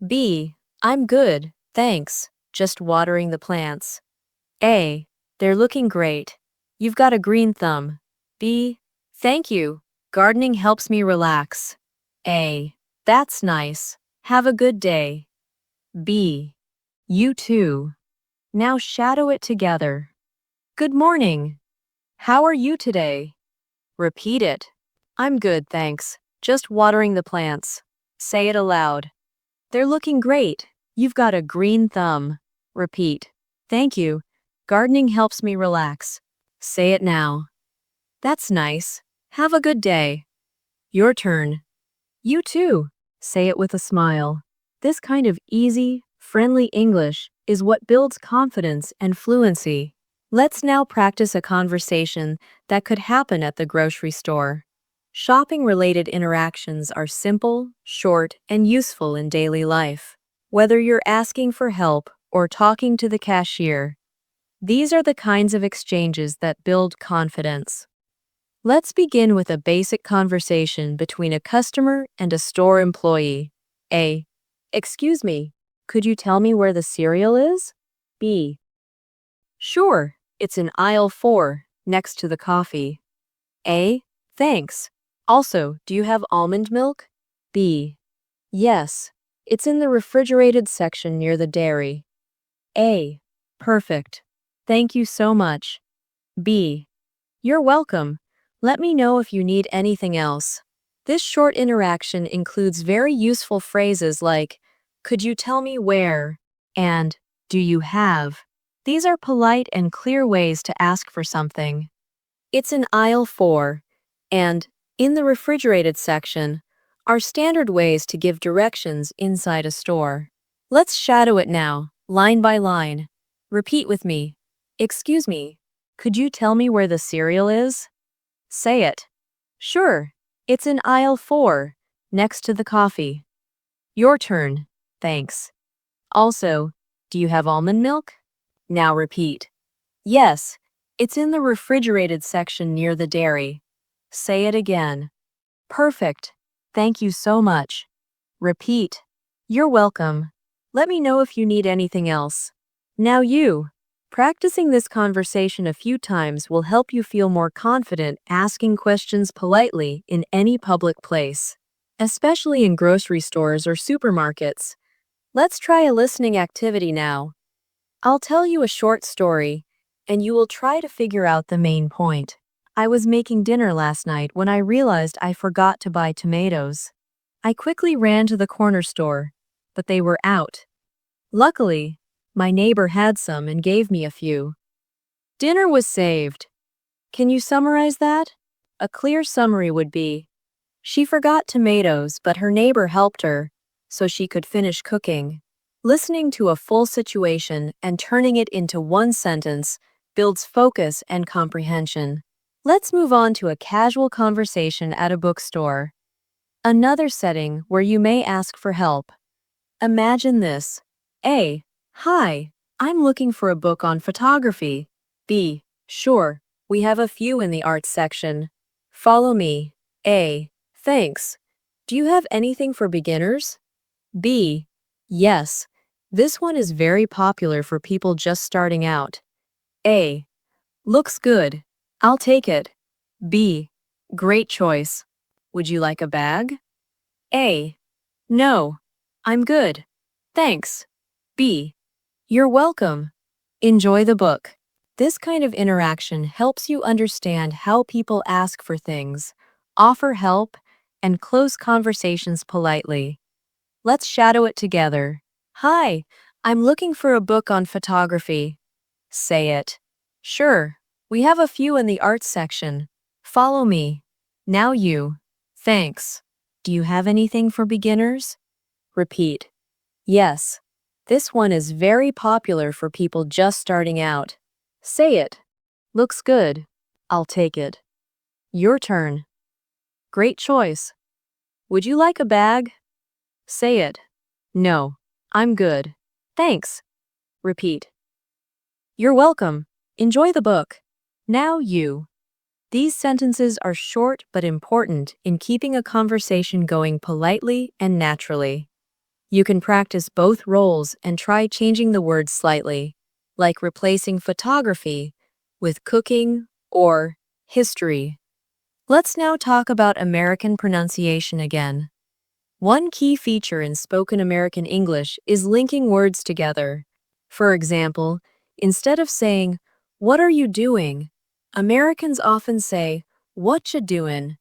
B. I'm good, thanks. Just watering the plants. A. They're looking great. You've got a green thumb. B. Thank you. Gardening helps me relax. A. That's nice. Have a good day. B. You too. Now shadow it together. Good morning. How are you today? Repeat it. I'm good, thanks. Just watering the plants. Say it aloud. They're looking great. You've got a green thumb. Repeat. Thank you. Gardening helps me relax. Say it now. That's nice. Have a good day. Your turn. You too. Say it with a smile. This kind of easy, friendly English is what builds confidence and fluency. Let's now practice a conversation that could happen at the grocery store. Shopping-related interactions are simple, short, and useful in daily life. Whether you're asking for help or talking to the cashier, these are the kinds of exchanges that build confidence. Let's begin with a basic conversation between a customer and a store employee. A. Excuse me, could you tell me where the cereal is? B. Sure, it's in aisle 4, next to the coffee. A. Thanks. Also, do you have almond milk? B. Yes, it's in the refrigerated section near the dairy. A. Perfect. Thank you so much. B. You're welcome. Let me know if you need anything else. This short interaction includes very useful phrases like, could you tell me where? And, do you have? These are polite and clear ways to ask for something. It's in aisle 4, and, in the refrigerated section, are standard ways to give directions inside a store. Let's shadow it now, line by line. Repeat with me. Excuse me, could you tell me where the cereal is? Say it. Sure, it's in aisle 4, next to the coffee. Your turn, thanks. Also, do you have almond milk? Now repeat. Yes, it's in the refrigerated section near the dairy. Say it again. Perfect. Thank you so much. Repeat. You're welcome. Let me know if you need anything else. Now you. Practicing this conversation a few times will help you feel more confident asking questions politely in any public place, especially in grocery stores or supermarkets. Let's try a listening activity now. I'll tell you a short story, and you will try to figure out the main point. I was making dinner last night when I realized I forgot to buy tomatoes. I quickly ran to the corner store, but they were out. Luckily, my neighbor had some and gave me a few. Dinner was saved. Can you summarize that? A clear summary would be, She forgot tomatoes, but her neighbor helped her, so she could finish cooking. Listening to a full situation and turning it into one sentence builds focus and comprehension. Let's move on to a casual conversation at a bookstore. Another setting where you may ask for help. Imagine this. A. Hi, I'm looking for a book on photography. B. Sure, we have a few in the arts section. Follow me. A. Thanks. Do you have anything for beginners? B. Yes. This one is very popular for people just starting out. A. Looks good. I'll take it. B. Great choice. Would you like a bag? A. No. I'm good. Thanks. B. You're welcome. Enjoy the book. This kind of interaction helps you understand how people ask for things, offer help, and close conversations politely. Let's shadow it together. Hi, I'm looking for a book on photography. Say it. Sure, we have a few in the arts section. Follow me. Now you. Thanks. Do you have anything for beginners? Repeat. Yes. This one is very popular for people just starting out. Say it. Looks good. I'll take it. Your turn. Great choice. Would you like a bag? Say it. No. I'm good. Thanks. Repeat. You're welcome. Enjoy the book. Now you. These sentences are short but important in keeping a conversation going politely and naturally. You can practice both roles and try changing the words slightly, like replacing photography with cooking or history. Let's now talk about American pronunciation again. One key feature in spoken American English is linking words together. For example, instead of saying, "What are you doing?" Americans often say, "What ya doin'?"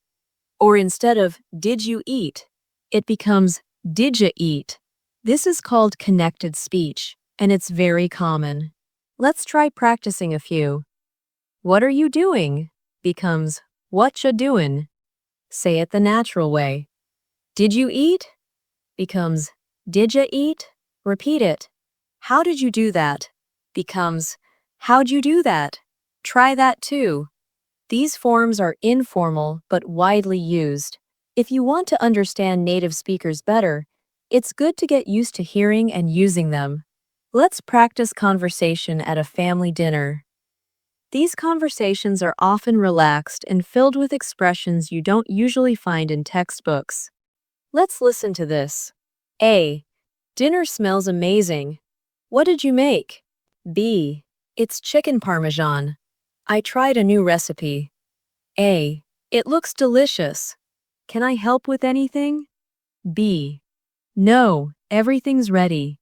Or instead of, "Did you eat?" it becomes, "Did ya eat?" This is called connected speech, and it's very common. Let's try practicing a few. What are you doing? Becomes, "What ya doin'?" Say it the natural way. Did you eat? Becomes, "Did ya eat?" Repeat it. How did you do that? Becomes, "How'd you do that?" Try that too. These forms are informal but widely used. If you want to understand native speakers better, it's good to get used to hearing and using them. Let's practice conversation at a family dinner. These conversations are often relaxed and filled with expressions you don't usually find in textbooks. Let's listen to this. A. Dinner smells amazing. What did you make? B. It's chicken parmesan. I tried a new recipe. A. It looks delicious. Can I help with anything? B. No, everything's ready.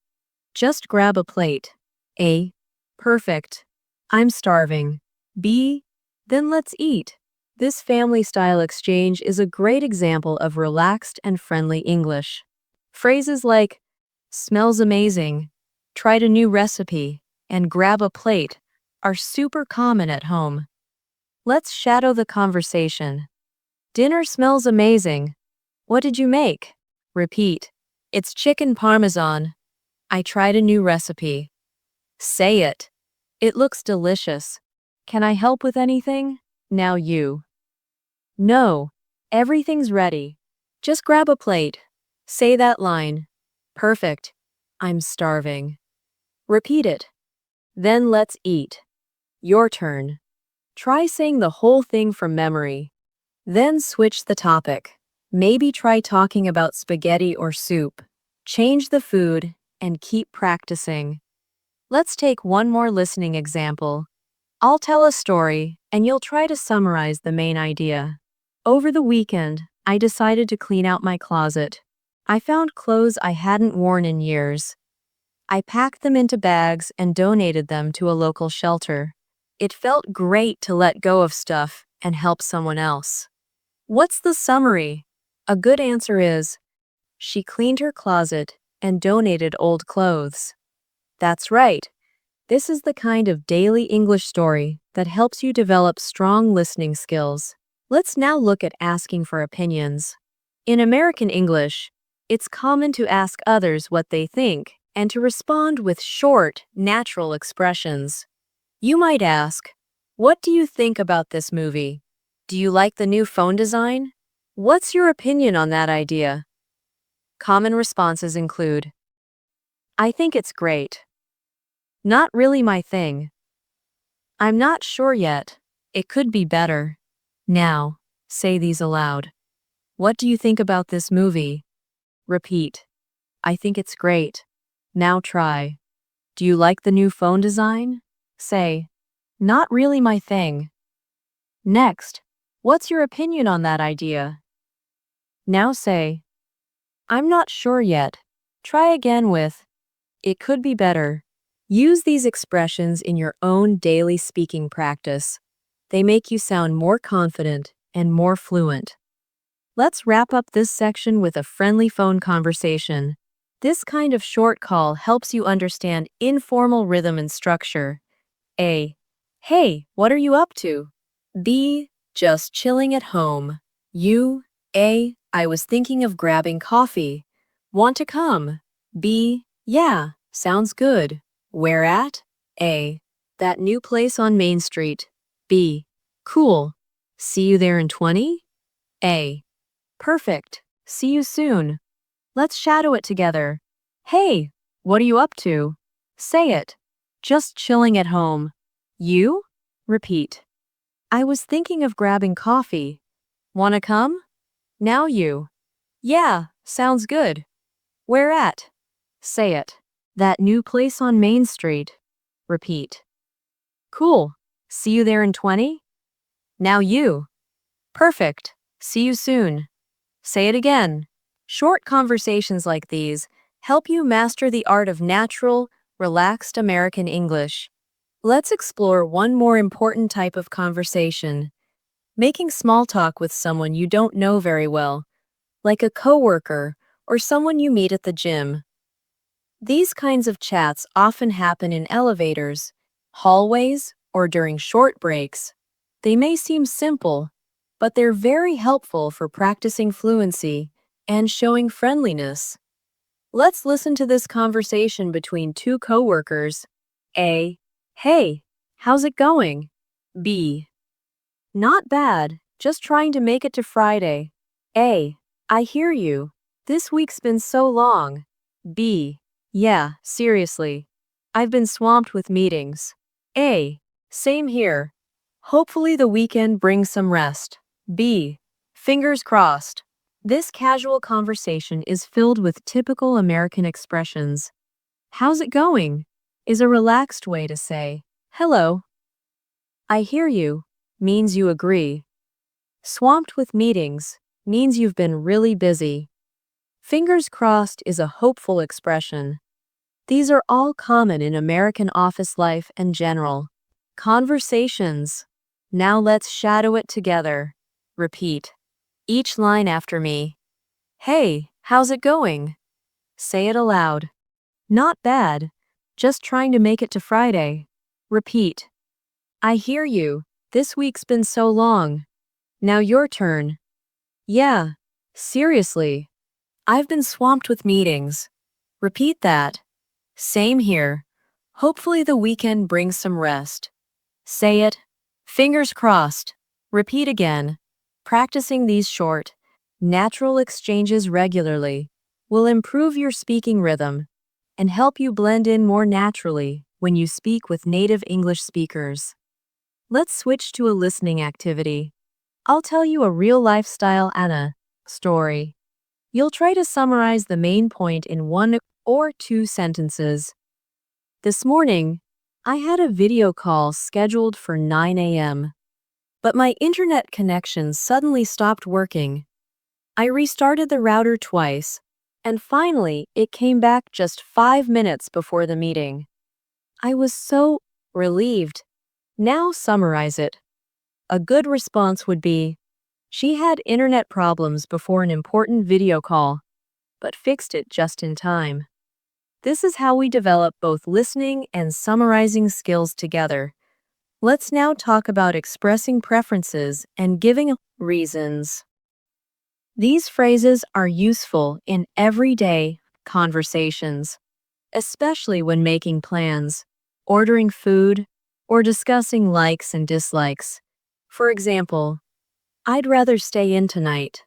Just grab a plate. A. Perfect. I'm starving. B. Then let's eat. This family-style exchange is a great example of relaxed and friendly English. Phrases like, smells amazing, tried a new recipe, and grab a plate are super common at home. Let's shadow the conversation. Dinner smells amazing. What did you make? Repeat. It's chicken parmesan. I tried a new recipe. Say it. It looks delicious. Can I help with anything? Now you. No, everything's ready. Just grab a plate. Say that line. Perfect. I'm starving. Repeat it. Then let's eat. Your turn. Try saying the whole thing from memory. Then switch the topic. Maybe try talking about spaghetti or soup. Change the food and keep practicing. Let's take one more listening example. I'll tell a story, and you'll try to summarize the main idea. Over the weekend, I decided to clean out my closet. I found clothes I hadn't worn in years. I packed them into bags and donated them to a local shelter. It felt great to let go of stuff and help someone else. What's the summary? A good answer is, she cleaned her closet and donated old clothes. That's right. This is the kind of daily English story that helps you develop strong listening skills. Let's now look at asking for opinions. In American English, it's common to ask others what they think and to respond with short, natural expressions. You might ask, "What do you think about this movie? Do you like the new phone design? What's your opinion on that idea?" Common responses include, "I think it's great." "Not really my thing." "I'm not sure yet. It could be better." Now, say these aloud. What do you think about this movie? Repeat. I think it's great. Now try. Do you like the new phone design? Say, not really my thing. Next, what's your opinion on that idea? Now say, I'm not sure yet. Try again with, it could be better. Use these expressions in your own daily speaking practice. They make you sound more confident and more fluent. Let's wrap up this section with a friendly phone conversation. This kind of short call helps you understand informal rhythm and structure. A. Hey, what are you up to? B. Just chilling at home. U. A. I was thinking of grabbing coffee. Want to come? B. Yeah, sounds good. Where at? A. That new place on Main Street. B. Cool. See you there in 20? A. Perfect. See you soon. Let's shadow it together. Hey, what are you up to? Say it. Just chilling at home. You? Repeat. I was thinking of grabbing coffee. Wanna come? Now you. Yeah, sounds good. Where at? Say it. That new place on Main Street. Repeat. Cool. See you there in 20? Now you. Perfect. See you soon. Say it again. Short conversations like these help you master the art of natural, relaxed American English. Let's explore one more important type of conversation. Making small talk with someone you don't know very well, like a coworker or someone you meet at the gym. These kinds of chats often happen in elevators, hallways, or during short breaks. They may seem simple, but they're very helpful for practicing fluency and showing friendliness. Let's listen to this conversation between two coworkers. A. Hey, how's it going? B. Not bad, just trying to make it to Friday. A. I hear you. This week's been so long. B. Yeah, seriously. I've been swamped with meetings. A. Same here. Hopefully the weekend brings some rest. B. Fingers crossed. This casual conversation is filled with typical American expressions. How's it going? Is a relaxed way to say, hello. I hear you means you agree. Swamped with meetings means you've been really busy. Fingers crossed is a hopeful expression. These are all common in American office life and general conversations. Now let's shadow it together. Repeat each line after me. Hey, how's it going? Say it aloud. Not bad. Just trying to make it to Friday. Repeat. I hear you. This week's been so long. Now your turn. Yeah, seriously. I've been swamped with meetings. Repeat that. Same here. Hopefully the weekend brings some rest. Say it. Fingers crossed. Repeat again. Practicing these short, natural exchanges regularly will improve your speaking rhythm and help you blend in more naturally when you speak with native English speakers. Let's switch to a listening activity. I'll tell you a real lifestyle Anna story. You'll try to summarize the main point in 1 or 2 sentences. This morning, I had a video call scheduled for 9 a.m., but my internet connection suddenly stopped working. I restarted the router twice, and finally it came back just 5 minutes before the meeting. I was so relieved. Now summarize it. A good response would be, she had internet problems before an important video call, but fixed it just in time. This is how we develop both listening and summarizing skills together. Let's now talk about expressing preferences and giving reasons. These phrases are useful in everyday conversations, especially when making plans, ordering food, or discussing likes and dislikes. For example, I'd rather stay in tonight.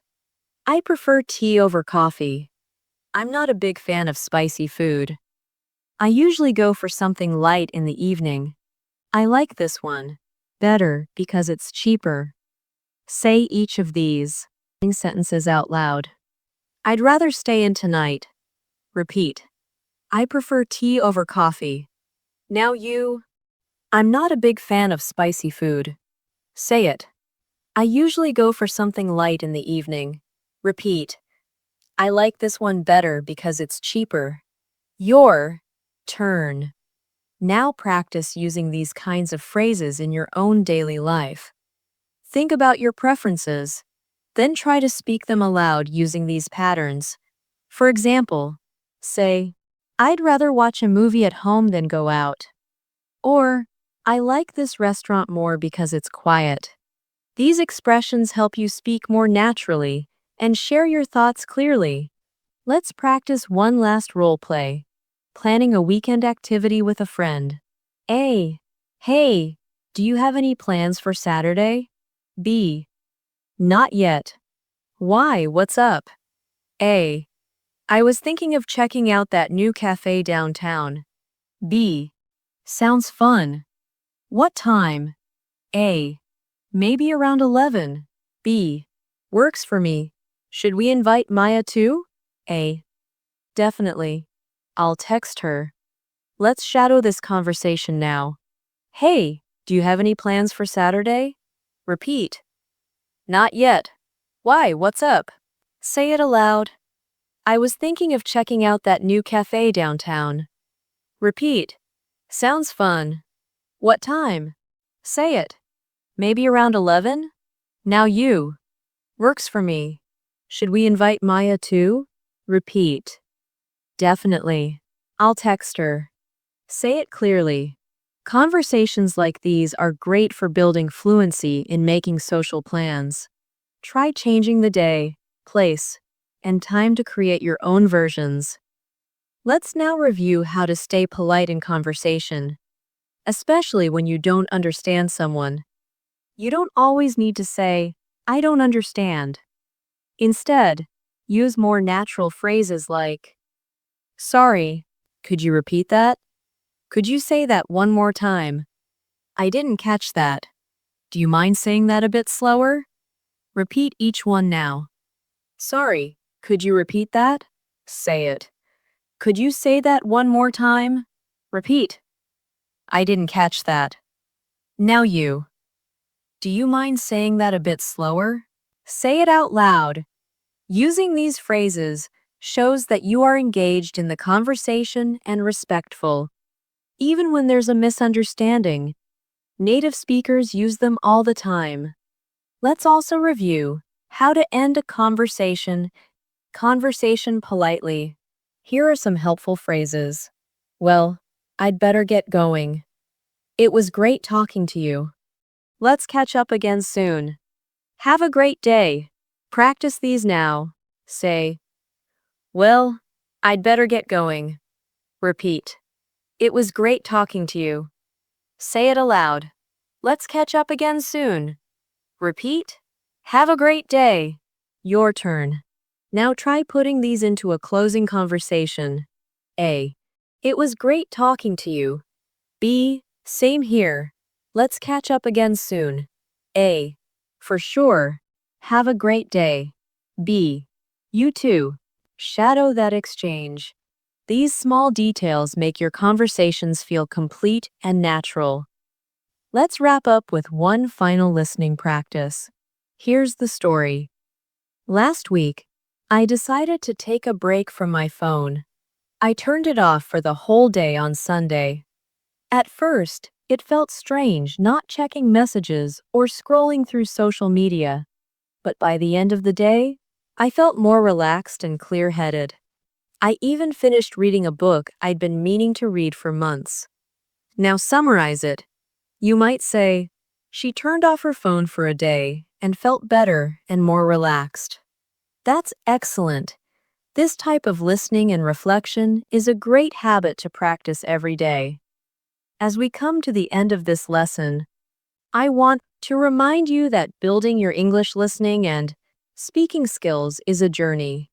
I prefer tea over coffee. I'm not a big fan of spicy food. I usually go for something light in the evening. I like this one better because it's cheaper. Say each of these sentences out loud. I'd rather stay in tonight. Repeat. I prefer tea over coffee. Now you. I'm not a big fan of spicy food. Say it. I usually go for something light in the evening. Repeat. I like this one better because it's cheaper. Your turn. Now practice using these kinds of phrases in your own daily life. Think about your preferences, then try to speak them aloud using these patterns. For example, say, I'd rather watch a movie at home than go out. Or, I like this restaurant more because it's quiet. These expressions help you speak more naturally and share your thoughts clearly. Let's practice one last role play. Planning a weekend activity with a friend. A. Hey, do you have any plans for Saturday? B. Not yet. Why, what's up? A. I was thinking of checking out that new cafe downtown. B. Sounds fun. What time? A. Maybe around 11. B. Works for me. Should we invite Maya too? A. Definitely. I'll text her. Let's shadow this conversation now. Hey, do you have any plans for Saturday? Repeat. Not yet. Why, what's up? Say it aloud. I was thinking of checking out that new cafe downtown. Repeat. Sounds fun. What time? Say it. Maybe around 11? Now you. Works for me. Should we invite Maya too? Repeat. Definitely. I'll text her. Say it clearly. Conversations like these are great for building fluency in making social plans. Try changing the day, place, and time to create your own versions. Let's now review how to stay polite in conversation, especially when you don't understand someone. You don't always need to say, I don't understand. Instead, use more natural phrases like, Sorry, could you repeat that? Could you say that one more time? I didn't catch that. Do you mind saying that a bit slower? Repeat each one now. Sorry, could you repeat that? Say it. Could you say that one more time? Repeat. I didn't catch that. Now you. Do you mind saying that a bit slower? Say it out loud. Using these phrases shows that you are engaged in the conversation and respectful. Even when there's a misunderstanding, native speakers use them all the time. Let's also review how to end a conversation politely. Here are some helpful phrases. Well, I'd better get going. It was great talking to you. Let's catch up again soon. Have a great day. Practice these now. Say, well, I'd better get going. Repeat. It was great talking to you. Say it aloud. Let's catch up again soon. Repeat. Have a great day. Your turn. Now try putting these into a closing conversation. A. It was great talking to you. B. Same here. Let's catch up again soon. A. For sure. Have a great day. B. You too. Shadow that exchange. These small details make your conversations feel complete and natural. Let's wrap up with one final listening practice. Here's the story. Last week, I decided to take a break from my phone. I turned it off for the whole day on Sunday. At first, it felt strange not checking messages or scrolling through social media. But by the end of the day, I felt more relaxed and clear-headed. I even finished reading a book I'd been meaning to read for months. Now summarize it. You might say, she turned off her phone for a day and felt better and more relaxed. That's excellent. This type of listening and reflection is a great habit to practice every day. As we come to the end of this lesson, I want to remind you that building your English listening and speaking skills is a journey.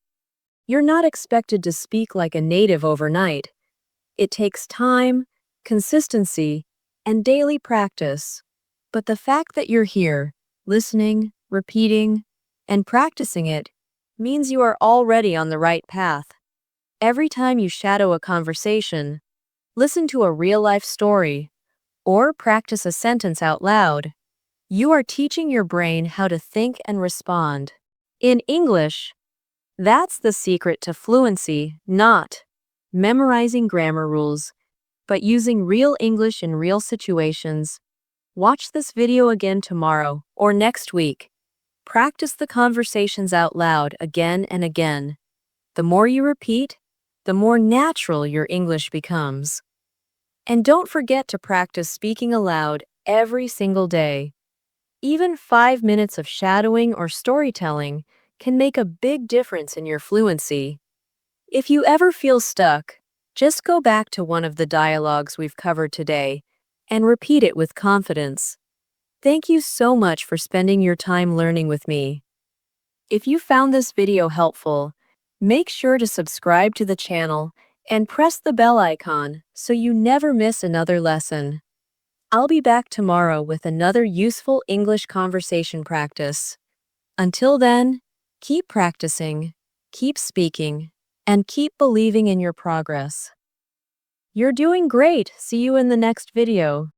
You're not expected to speak like a native overnight. It takes time, consistency, and daily practice. But the fact that you're here, listening, repeating, and practicing it, means you are already on the right path. Every time you shadow a conversation, listen to a real-life story, or practice a sentence out loud, you are teaching your brain how to think and respond. In English, that's the secret to fluency, not memorizing grammar rules, but using real English in real situations. Watch this video again tomorrow or next week. Practice the conversations out loud again and again. The more you repeat, the more natural your English becomes. And don't forget to practice speaking aloud every single day. Even 5 minutes of shadowing or storytelling can make a big difference in your fluency. If you ever feel stuck, just go back to one of the dialogues we've covered today and repeat it with confidence. Thank you so much for spending your time learning with me. If you found this video helpful, make sure to subscribe to the channel and press the bell icon so you never miss another lesson. I'll be back tomorrow with another useful English conversation practice. Until then, keep practicing, keep speaking, and keep believing in your progress. You're doing great. See you in the next video.